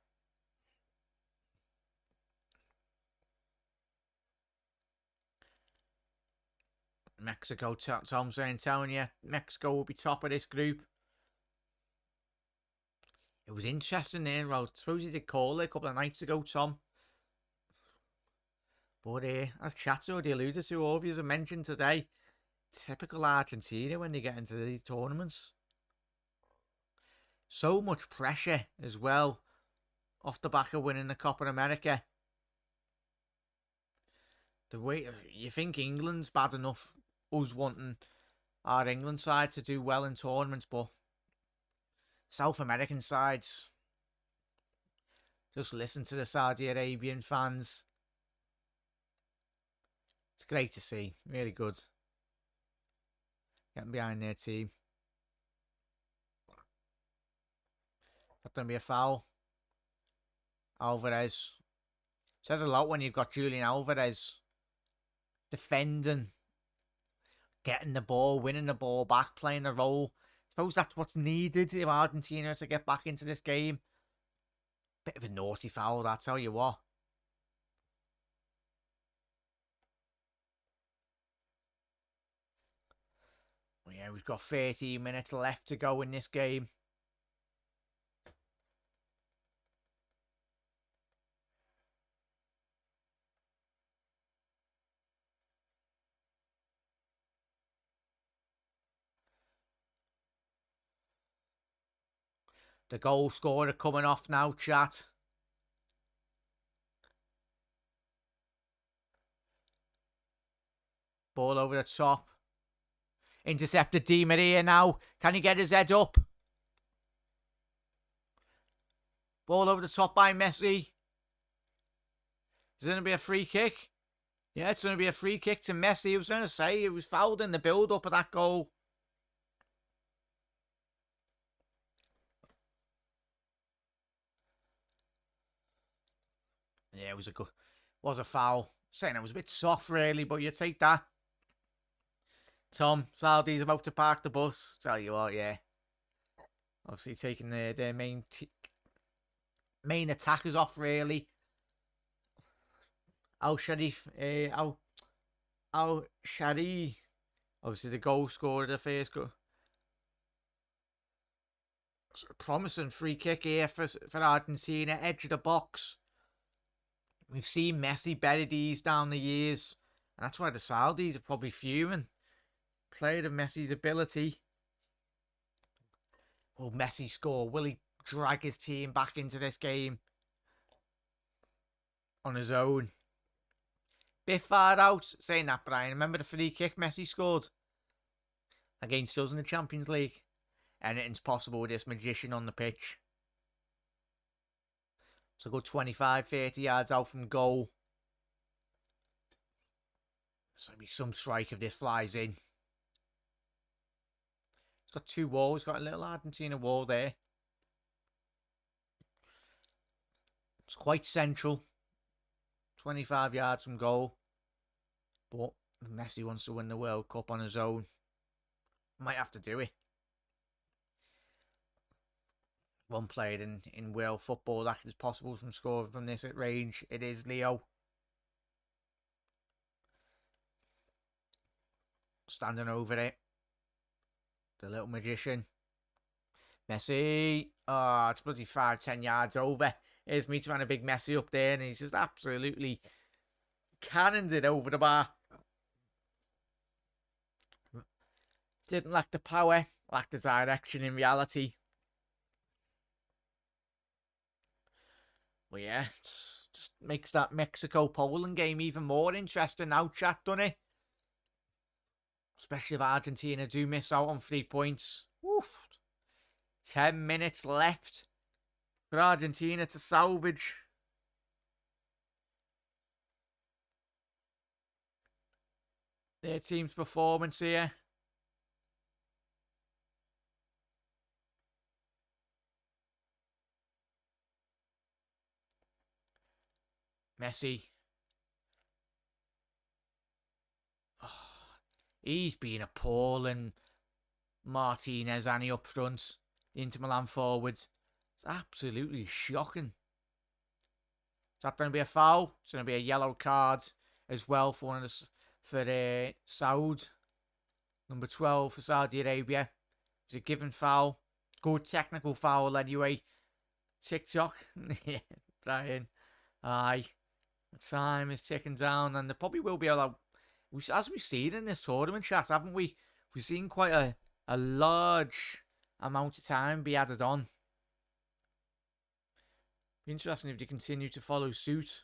Mexico, Tom's telling you, Mexico will be top of this group. It was interesting there. Well, I suppose he did call it a couple of nights ago, Tom. But as Chat's already alluded to, all of you have mentioned today, typical Argentina when they get into these tournaments. So much pressure as well off the back of winning the Copa America. The way you think England's bad enough, us wanting our England side to do well in tournaments, but South American sides, just listen to the Saudi Arabian fans. It's great to see. Really good. Getting behind their team. Got going to be a foul. Alvarez. Says a lot when you've got Julian Alvarez defending, getting the ball, winning the ball back, playing the role. I suppose that's what's needed in Argentina to get back into this game. Bit of a naughty foul, I tell you what. Well, yeah, we've got 13 minutes left to go in this game. The goal scorer coming off now, chat. Ball over the top. Intercepted Di Maria now. Can he get his head up? Ball over the top by Messi. Is it going to be a free kick? Yeah, it's going to be a free kick to Messi. I was going to say it was fouled in the build-up of that goal. Yeah, it was a foul. Saying it was a bit soft, really, but you take that. Tom, Saudi's about to park the bus. Tell you what, yeah. Obviously taking their main attackers off, really. Al-Shari. Obviously the goal scorer, the first goal. Promising free kick here for Argentina. Edge of the box. We've seen Messi bury these down the years. And that's why the Saudis are probably fuming. Player of Messi's ability. Will Messi score? Will he drag his team back into this game on his own? Bit far out. Saying that, Brian. Remember the free kick Messi scored against us in the Champions League? Anything's possible with this magician on the pitch. So go 25, 30 yards out from goal. So there'll be some strike if this flies in. He's got two walls. He's got a little Argentina wall there. It's quite central. 25 yards from goal. But if Messi wants to win the World Cup on his own, might have to do it. One player in world football that is possible from scoring from this at range. It is Leo. Standing over it. The little magician. Messi. Oh, it's bloody 5-10 yards over. Here's me trying to big Messi up there, and he's just absolutely cannoned it over the bar. Didn't lack the power, lacked the direction in reality. Well, yeah, just makes that Mexico-Poland game even more interesting now, chat, doesn't it? Especially if Argentina do miss out on 3 points. Oof. 10 minutes left for Argentina to salvage. Their team's performance here. Messi. Oh, he's been appalling. Martinez and he up front. Inter Milan forwards. It's absolutely shocking. Is that going to be a foul? It's going to be a yellow card as well for one of the, for Saud. Number 12 for Saudi Arabia. It's a given foul. Good technical foul anyway. TikTok. Yeah, Brian. Aye. The time is ticking down and there probably will be a, as we've seen in this tournament chat, haven't we? We've seen quite a large amount of time be added on. Be interesting if they continue to follow suit.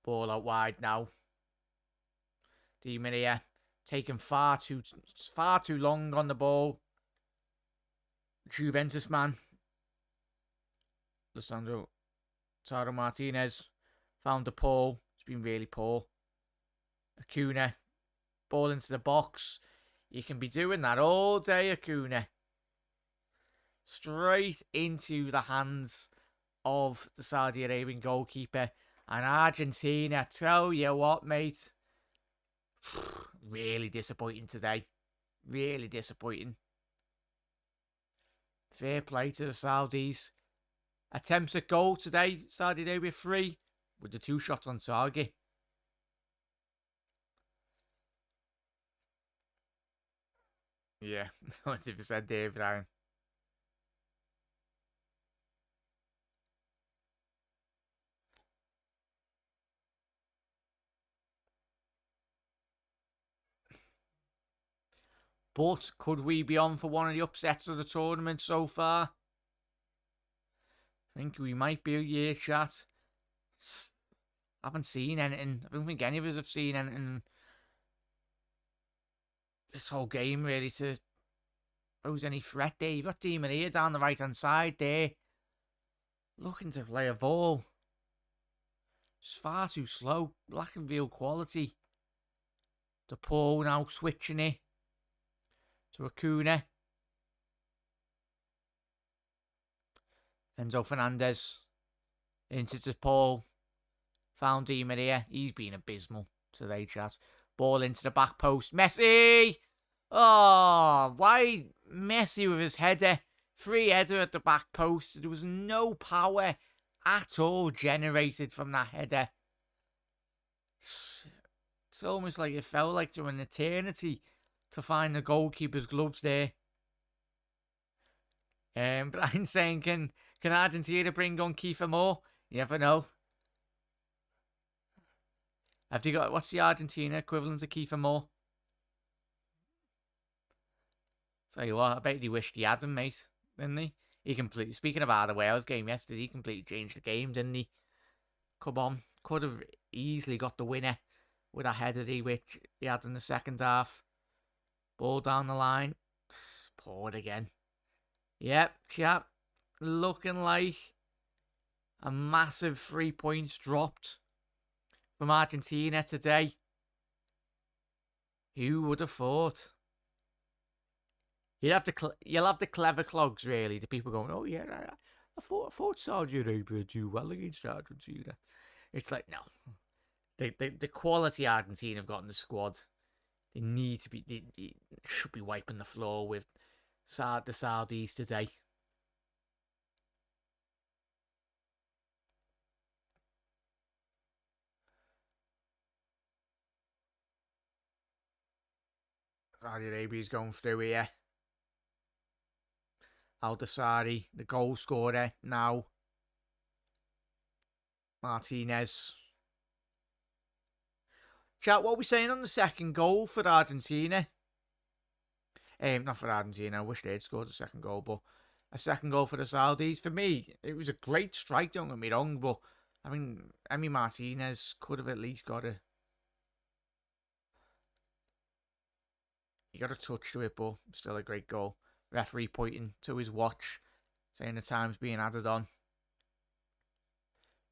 Ball out wide now. Di Maria taking far too long on the ball. Juventus man. Lisandro Taro Martinez found the Paul. It's been really poor. Acuna. Ball into the box. You can be doing that all day, Acuna. Straight into the hands of the Saudi Arabian goalkeeper. And Argentina, tell you what, mate. Really disappointing today. Really disappointing. Fair play to the Saudis. Attempts at goal today. Saudi Arabia 3 with the 2 shots on target. Yeah, 100% there, Brian. But could we be on for one of the upsets of the tournament so far? I think we might be, yeah, chat. I haven't seen anything. I don't think any of us have seen anything this whole game really to pose any threat there. You've got Di Maria down the right hand side there, looking to play a ball. Just far too slow, lacking real quality. The Paul now switching it to Acuna. Enzo Fernandez into De Paul. Found Di Maria. He's been abysmal today, chat. Ball into the back post. Messi! Oh, why Messi with his header? Free header at the back post. There was no power at all generated from that header. It's almost like it felt like there was an eternity to find the goalkeeper's gloves there. Brian saying, can Argentina bring on Kiefer Moore? You never know. Have you got, what's the Argentina equivalent of Kiefer Moore? Tell you what, I bet he wished he had him, mate, didn't he? He completely, speaking about the Wales game yesterday, he completely changed the game, didn't he? Come on, could have easily got the winner with a header which he had in the second half. Ball down the line. Poured again. Yep, chap. Looking like a massive 3 points dropped from Argentina today. Who would have thought? You'll have the clever clogs, really. The people going, oh yeah, I thought Saudi Arabia would do well against Argentina. It's like, no. The quality Argentina have got in the squad, they need to be, they should be wiping the floor with the Saudis today. Saudi Arabia's going through here. Al-Dassari, the goal scorer now. Martinez. Chat, what are we saying on the second goal for Argentina? Not for Argentina. I wish they'd scored the second goal, but a second goal for the Saudis. For me, it was a great strike, don't get me wrong, but I mean, Emi Martinez could have at least got a... He got a touch to it, but still a great goal. Referee pointing to his watch, saying the time's being added on.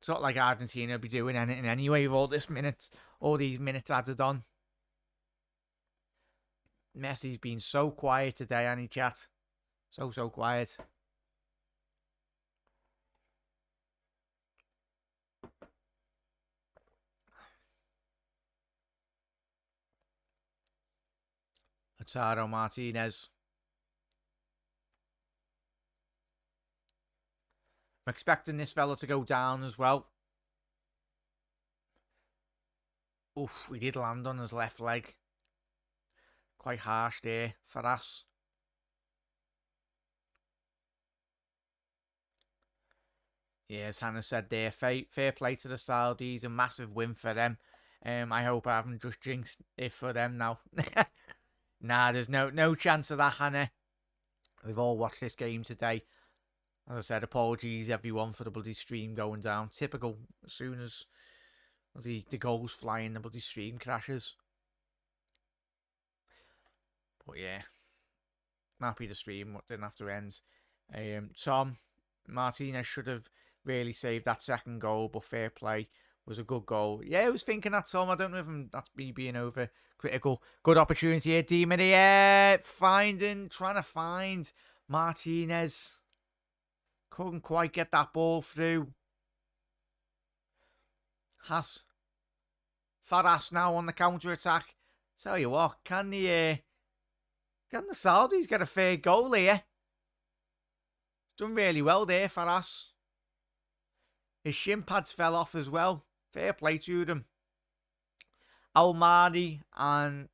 It's not like Argentina will be doing anything anyway with all these minutes added on. Messi's been so quiet today, hasn't he, chat? So quiet. Lautaro Martinez. I'm expecting this fella to go down as well. Oof, we did land on his left leg. Quite harsh there for us. Yeah, as Hannah said there, fair play to the Saudis. A massive win for them. I hope I haven't just jinxed it for them now. Nah, there's no chance of that, Hannah. We've all watched this game today. As I said, apologies everyone for the bloody stream going down. Typical, as soon as the goals fly in, the bloody stream crashes. But yeah, I'm happy the stream didn't have to end. Tom Martinez should have really saved that second goal, but fair play. Was a good goal. Yeah, I was thinking that, Tom. I don't know if that's me being over critical. Good opportunity here, Di Maria. Trying to find Martinez. Couldn't quite get that ball through. Faras now on the counter attack. Tell you what, can the Saudis get a fair goal here? Done really well there, Faras. His shin pads fell off as well. Fair play to them. Almadi and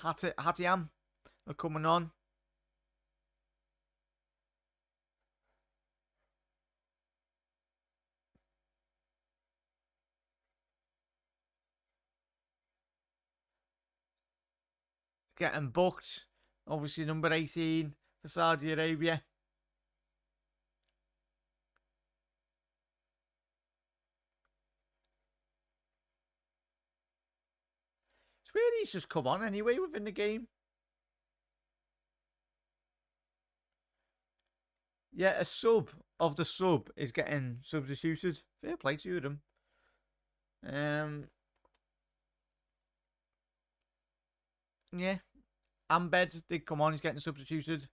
Hatiam are coming on. Getting booked. Obviously number 18 for Saudi Arabia. It's weird he's just come on anyway within the game. Yeah, a sub of the sub is getting substituted. Fair play to them. Yeah. Ambed did come on, he's getting substituted.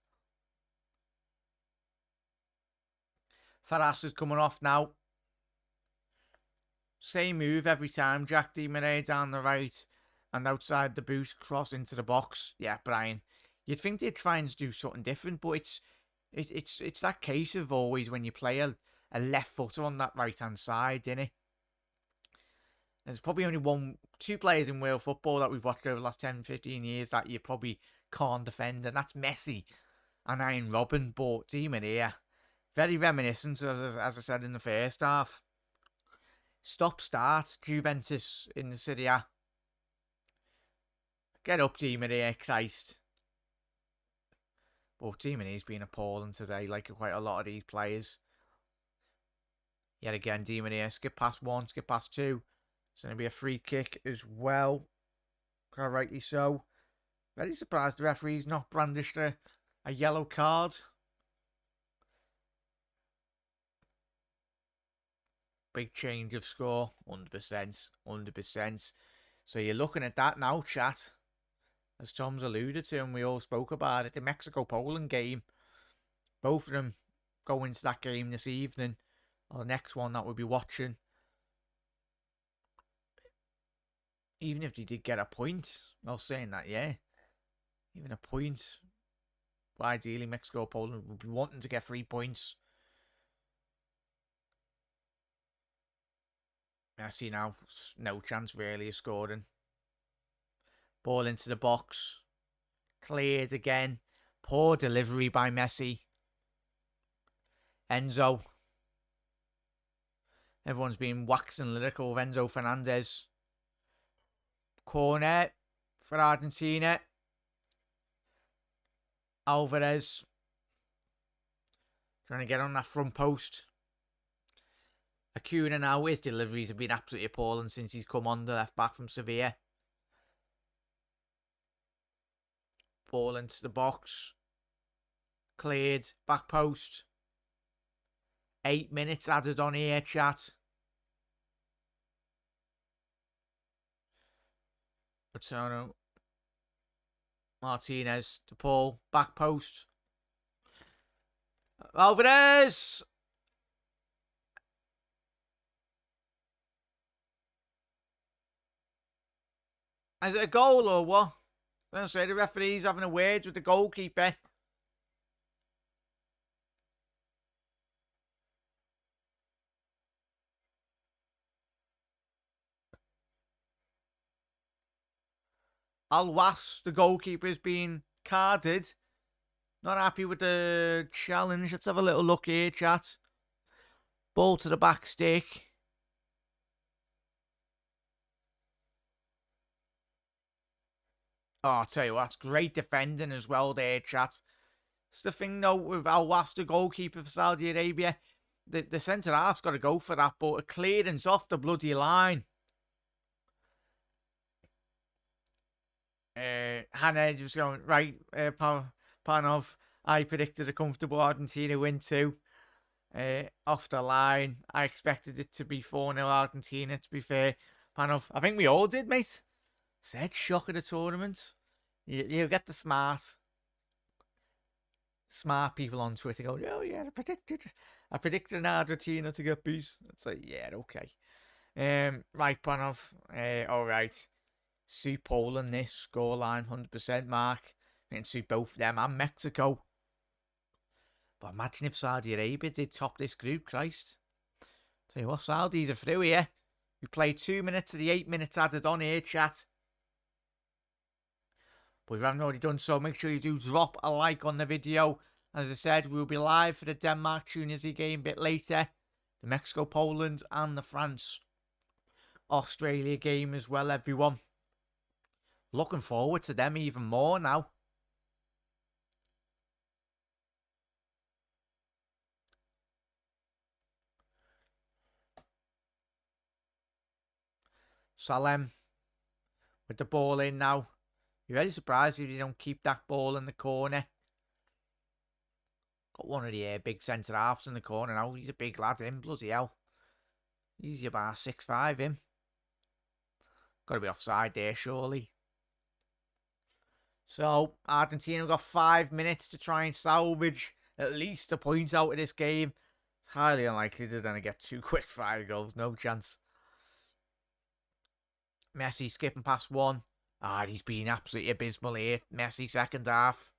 Faras is coming off now. Same move every time. Jack Di Maria down the right and outside the boot, cross into the box. Yeah, Brian. You'd think they'd try and do something different, but it's that case of always when you play a left footer on that right hand side, isn't it? There's probably only two players in world football that we've watched over the last 10, 15 years that you probably can't defend, and that's Messi and Iron Robin. But Di Maria, very reminiscent, as I said in the first half. Stop-start, Juventus in the Serie A. Get up, Di Maria, Christ. But Di Maria's been appalling today, like quite a lot of these players. Yet again, Di Maria, skip past one, skip past two. It's going to be a free kick as well. Quite rightly so. Very surprised the referee's not brandished a yellow card. Big change of score, 100%. So you're looking at that now, chat. As Tom's alluded to, and we all spoke about it, the Mexico-Poland game. Both of them go into that game this evening, or the next one that we'll be watching. Even if they did get a point, well, saying that, yeah, even a point. But ideally, Mexico-Poland would be wanting to get 3 points. Messi now, no chance really of scoring. Ball into the box. Cleared again. Poor delivery by Messi. Enzo. Everyone's been waxing lyrical of Enzo Fernandez. Corner for Argentina. Alvarez. Trying to get on that front post. Acuna now, his deliveries have been absolutely appalling since he's come on the left back from Sevilla. Ball into the box. Cleared. Back post. 8 minutes added on here, chat. Paterno. Martinez to Paul. Back post. Alvarez! Is it a goal or what? I don't say the referee's having a word with the goalkeeper. Alwas, the goalkeeper, is being carded. Not happy with the challenge. Let's have a little look here, chat. Ball to the back stick. Oh, I'll tell you what, that's great defending as well there, chat. It's the thing, though, with Alwas, the goalkeeper for Saudi Arabia. The centre-half's got to go for that, but a clearance off the bloody line. Hannah just going, right, Panov, I predicted a comfortable Argentina win too. Off the line, I expected it to be 4-0 Argentina, to be fair. Panov, I think we all did, mate. Said shock of the tournament. You get the smart people on Twitter going, oh yeah, I predicted an Argentina to get beat. It's like, yeah, okay. Right, Panov, alright. Suit Poland this scoreline 100% mark. And suit both them and Mexico. But imagine if Saudi Arabia did top this group, Christ. Tell you what, Saudis are through here. We played 2 minutes of the 8 minutes added on here, chat. But if you haven't already done so, make sure you do drop a like on the video. As I said, we'll be live for the Denmark-Tunisia game a bit later. The Mexico-Poland and the France-Australia game as well, everyone. Looking forward to them even more now. Salem with the ball in now. You're really surprised if you don't keep that ball in the corner. Got one of the big centre halves in the corner now. He's a big lad, him, bloody hell. He's about 6'5", him. Got to be offside there, surely. So, Argentina got 5 minutes to try and salvage at least a point out of this game. It's highly unlikely they're going to get 2 quick fire goals. No chance. Messi skipping past one. He's been absolutely abysmal here. Messi second half.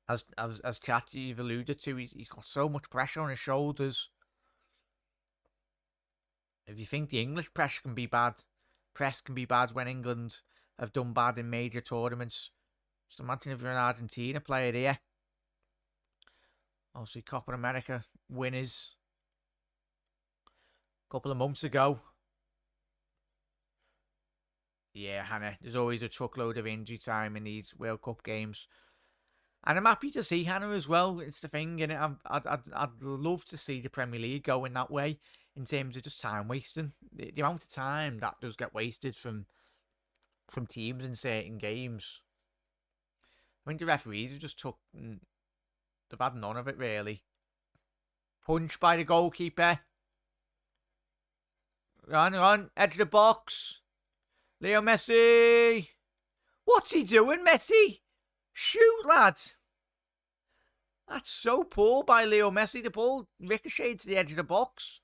As chat you've alluded to, he's got so much pressure on his shoulders. If you think the English press can be bad when England have done bad in major tournaments, just imagine if you're an Argentina player here. Obviously, Copa America winners a couple of months ago. Yeah, Hannah, there's always a truckload of injury time in these World Cup games. And I'm happy to see Hannah as well. It's the thing, and I'd love to see the Premier League going that way in terms of just time wasting. The amount of time that does get wasted from teams in certain games. I think the referees have just they've had none of it really. Punch by the goalkeeper. On, edge of the box. Leo Messi. What's he doing, Messi? Shoot, lads. That's so poor by Leo Messi. The ball ricocheted to the edge of the box.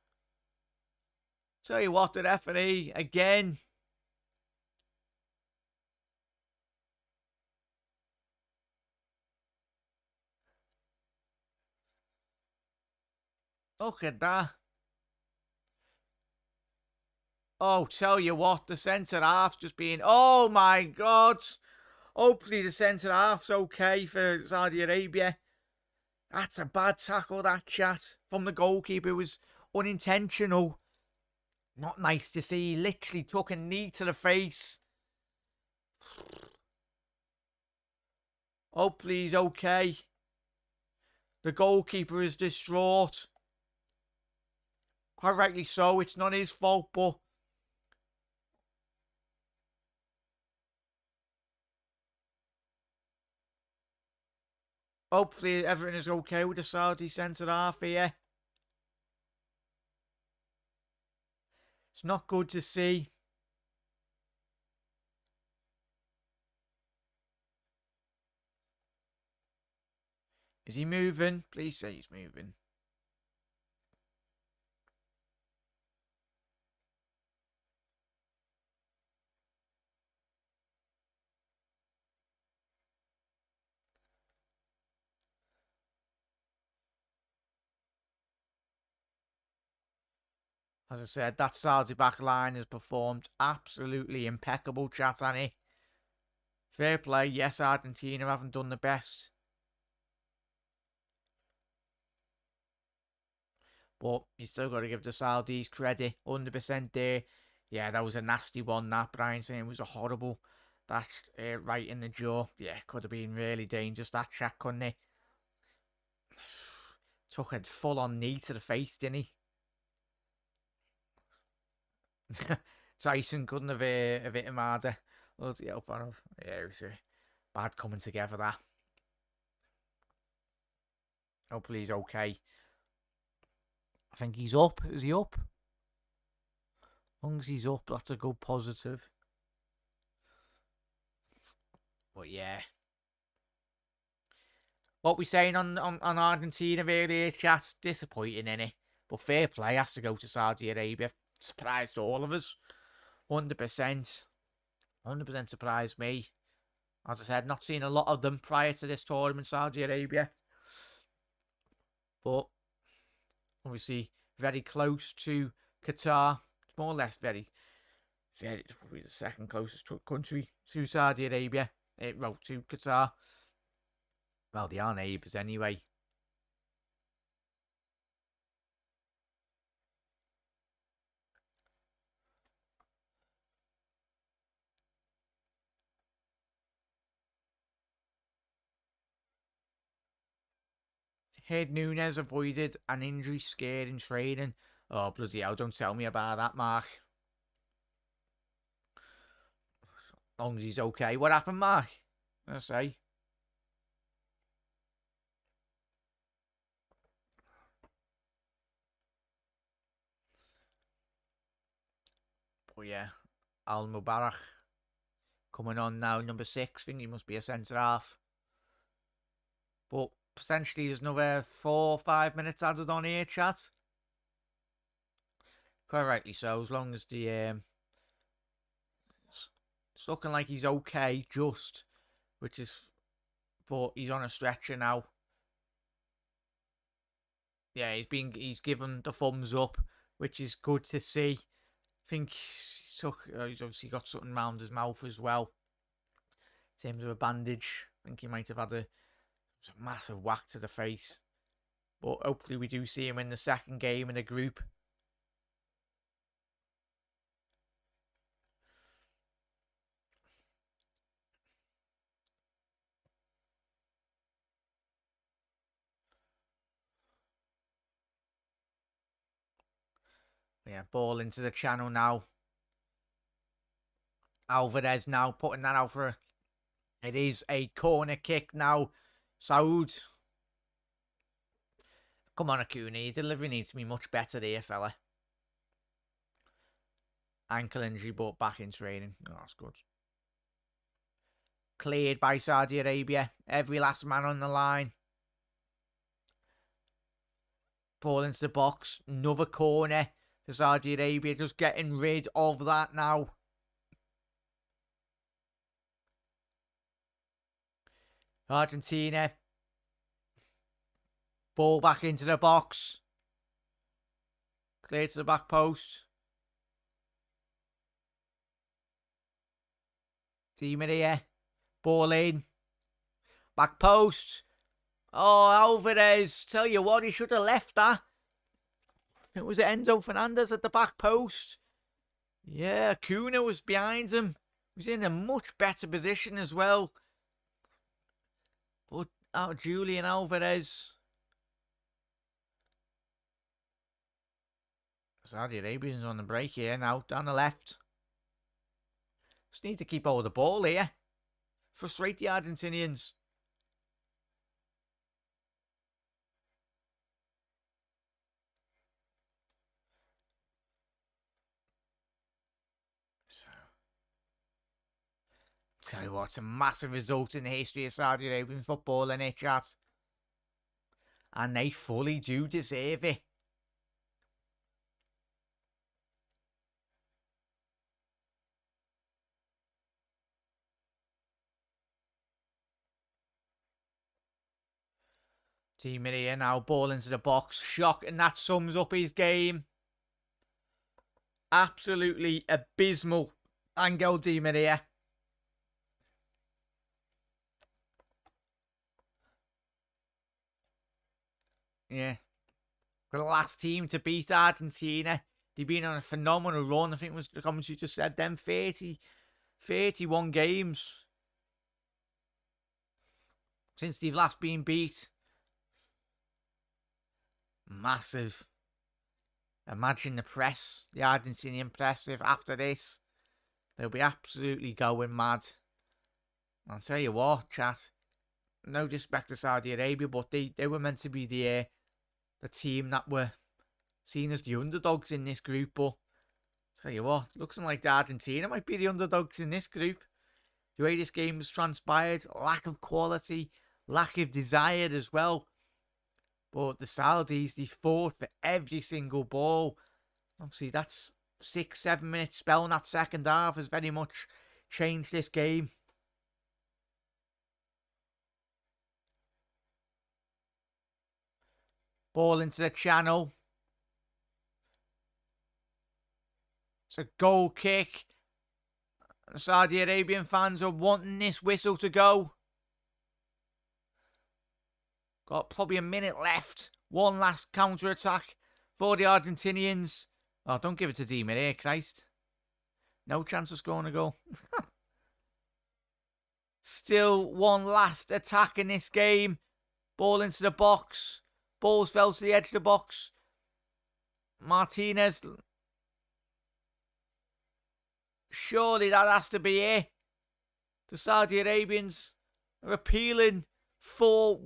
Tell you what, the referee, again. Look at that. Oh, tell you what, the centre-half's just being... Oh, my God. Hopefully the centre-half's okay for Saudi Arabia. That's a bad tackle, that, chat. From the goalkeeper. It was unintentional. Not nice to see. He literally took a knee to the face. Hopefully he's okay. The goalkeeper is distraught. Quite rightly so. It's not his fault, but... Hopefully everything is okay with the Saudi centre-half here. It's not good to see. Is he moving? Please say he's moving. As I said, that Saudi back line has performed absolutely impeccable, chat, Annie. Fair play. Yes, Argentina haven't done the best. But you still got to give the Saudis credit. 100% there. Yeah, that was a nasty one, that. Brian saying it was a horrible. That right in the jaw. Yeah, could have been really dangerous, that shot, couldn't it? Took a full-on knee to the face, didn't he? Tyson couldn't have hit him harder. Bloody hell, yeah, it was bad coming together, that. Hopefully he's okay. I think he's up. Is he up? As long as he's up, that's a good positive. But yeah. What we saying on Argentina really is, chat, disappointing, innit? But fair play has to go to Saudi Arabia. Surprised all of us. 100%. 100% surprised me. As I said, not seen a lot of them prior to this tournament, Saudi Arabia. But obviously very close to Qatar. It's more or less very, probably the second closest country to Saudi Arabia. Well, to Qatar. Well, they are neighbours anyway. Heard Nunes avoided an injury scared in training. Oh, bloody hell, don't tell me about that, Mark. As long as he's okay. What happened, Mark? I say. But yeah, Al Mubarak coming on now, number 6. I think he must be a centre half. But potentially there's another 4 or 5 minutes added on here, chat. Quite rightly so, as long as the it's looking like he's okay, but he's on a stretcher now. Yeah, he's given the thumbs up, which is good to see. I think he's obviously got something around his mouth as well. In terms of a bandage, I think he might have had a massive whack to the face. But hopefully we do see him in the second game in the group. Yeah, ball into the channel now. Alvarez now putting that out for it is a corner kick now. Saud. Come on, Acuna. Your delivery needs to be much better there, fella. Ankle injury, but back in training. Oh, that's good. Cleared by Saudi Arabia. Every last man on the line. Ball into the box. Another corner for Saudi Arabia. Just getting rid of that now. Argentina. Ball back into the box. Clear to the back post. Di Maria. Ball in. Back post. Oh, Alvarez. Tell you what, he should have left that. It was Enzo Fernandez at the back post. Yeah, Acuna was behind him. He was in a much better position as well. But out Julian Alvarez. Saudi Arabians on the break here now, down the left. Just need to keep hold of the ball here. Frustrate the Argentinians. Tell you what, it's a massive result in the history of Saudi Arabian football, innit, chat? and they fully do deserve it. Di Maria now ball into the box. Shock, and that sums up his game. Absolutely abysmal. Angel Di Maria. Yeah. The last team to beat Argentina. They've been on a phenomenal run. I think it was the commentary just said them 31 games since they've last been beat. Massive. Imagine the press, the Argentinian press, if after this, they'll be absolutely going mad. I'll tell you what, chat, no disrespect to Saudi Arabia, but they were meant to be the team that were seen as the underdogs in this group. But I'll tell you what, looks like the Argentina might be the underdogs in this group. The way this game has transpired, lack of quality, lack of desire as well. But the Saudis, they fought for every single ball. Obviously, that's 6-7 minute spell in that second half has very much changed this game. Ball into the channel. It's a goal kick. The Saudi Arabian fans are wanting this whistle to go. Got probably a minute left. One last counter-attack for the Argentinians. Oh, don't give it to Di Maria, Christ. No chance of scoring a goal. Still one last attack in this game. Ball into the box. Balls fell to the edge of the box. Martinez. Surely that has to be it. The Saudi Arabians are appealing for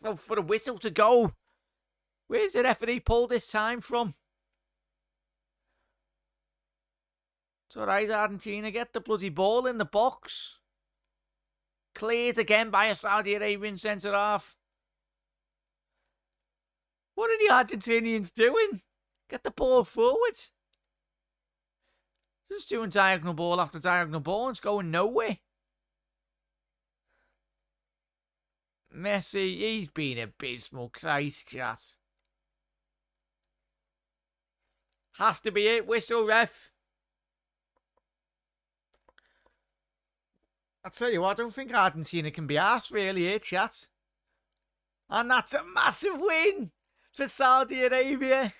the whistle to go. Where's the referee pulled this time from? It's alright, Argentina, get the bloody ball in the box. Cleared again by a Saudi Arabian centre half. What are the Argentinians doing? Get the ball forward. Just doing diagonal ball after diagonal ball. It's going nowhere. Messi, he's been abysmal. Christ, chat. Has to be it. Whistle, ref. I tell you what, I don't think Argentina can be arsed really here, chat. And that's a massive win for Saudi Arabia,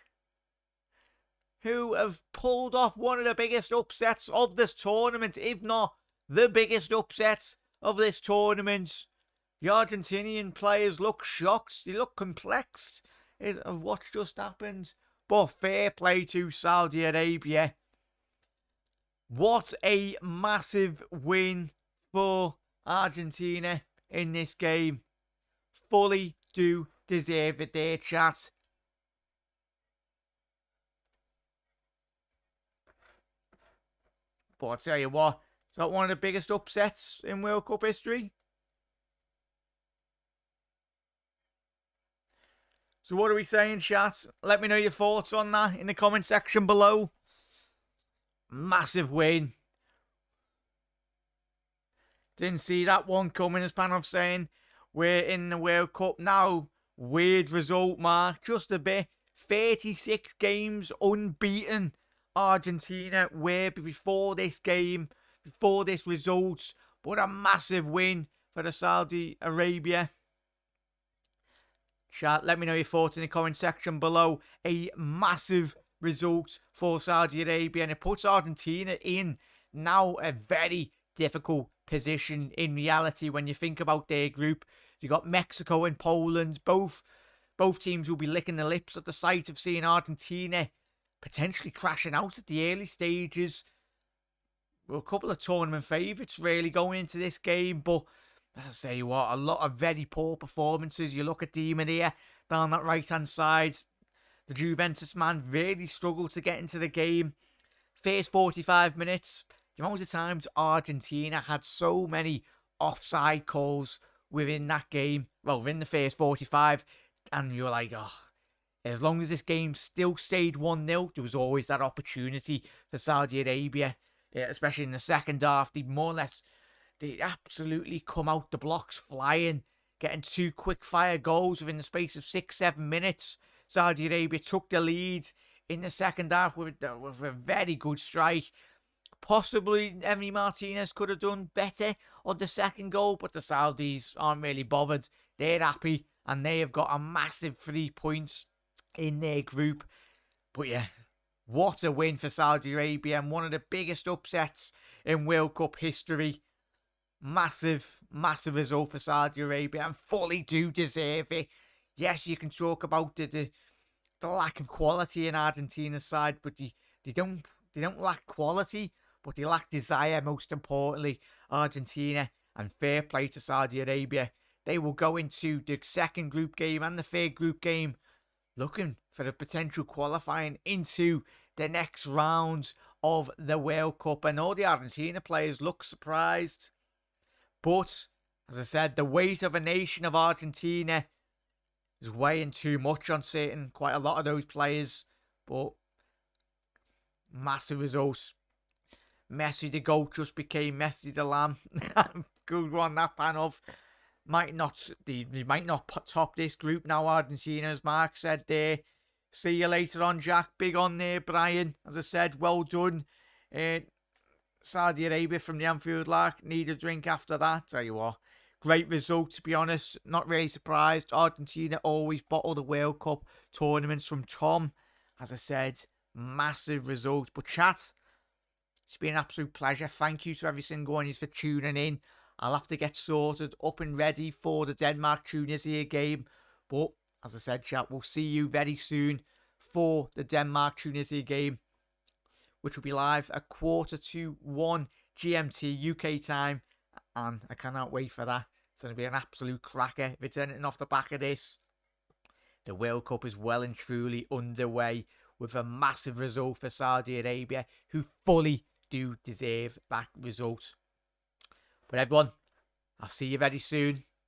who have pulled off one of the biggest upsets of this tournament, if not the biggest upset of this tournament. The Argentinian players look shocked. They look complexed of what's just happened. But fair play to Saudi Arabia. What a massive win for Argentina in this game. Fully do deserve it there, chat. But I'll tell you what, is that one of the biggest upsets in World Cup history? So what are we saying, chat? Let me know your thoughts on that in the comment section below. Massive win. Didn't see that one coming, as Panov saying. We're in the World Cup now. Weird result, Mark. Just a bit. 36 games unbeaten. Argentina were before this game, before this result. But a massive win for the Saudi Arabia. Chat, let me know your thoughts in the comment section below. A massive result for Saudi Arabia, and it puts Argentina in now a very difficult position in reality when you think about their group. You got Mexico and Poland. Both teams will be licking their lips at the sight of seeing Argentina potentially crashing out at the early stages. Well, a couple of tournament favourites really going into this game, but I'll say what, a lot of very poor performances. You look at Di Maria down that right-hand side. The Juventus man really struggled to get into the game. First 45 minutes, the amount of times Argentina had so many offside calls within that game, well, within the first 45, and you're like, oh, as long as this game still stayed 1-0, there was always that opportunity for Saudi Arabia, especially in the second half. They absolutely come out the blocks flying, getting 2 quick-fire goals within the space of 6-7 minutes. Saudi Arabia took the lead in the second half with a very good strike. Possibly Emily Martinez could have done better on the second goal, but the Saudis aren't really bothered. They're happy, and they have got a massive 3 points in their group. But yeah, what a win for Saudi Arabia, and one of the biggest upsets in World Cup history. Massive result for Saudi Arabia, and fully do deserve it. Yes, you can talk about the lack of quality in Argentina's side, but they don't lack quality, but they lack desire. Most importantly, Argentina, and fair play to Saudi Arabia. They will go into the second group game and the third group game looking for the potential qualifying into the next round of the World Cup. And all the Argentina players look surprised. But, as I said, the weight of a nation of Argentina is weighing too much on quite a lot of those players. But massive results. Messi the GOAT just became Messi the Lamb. Good one, that Panov. They might not top this group now, Argentina, as Mark said there. See you later on, Jack. Big on there, Brian. As I said, well done. Saudi Arabia from the Anfield Lark. Need a drink after that. Tell you what. Great result, to be honest. Not really surprised. Argentina always bottle the World Cup tournaments from Tom. As I said, massive result. But chat, it's been an absolute pleasure. Thank you to every single one of you for tuning in. I'll have to get sorted up and ready for the Denmark-Tunisia game. But, as I said, chat, we'll see you very soon for the Denmark-Tunisia game, which will be live at 1:45 GMT UK time. And I cannot wait for that. It's going to be an absolute cracker. If it's anything off the back of this, the World Cup is well and truly underway with a massive result for Saudi Arabia, who fully do deserve that result. But everyone, I'll see you very soon.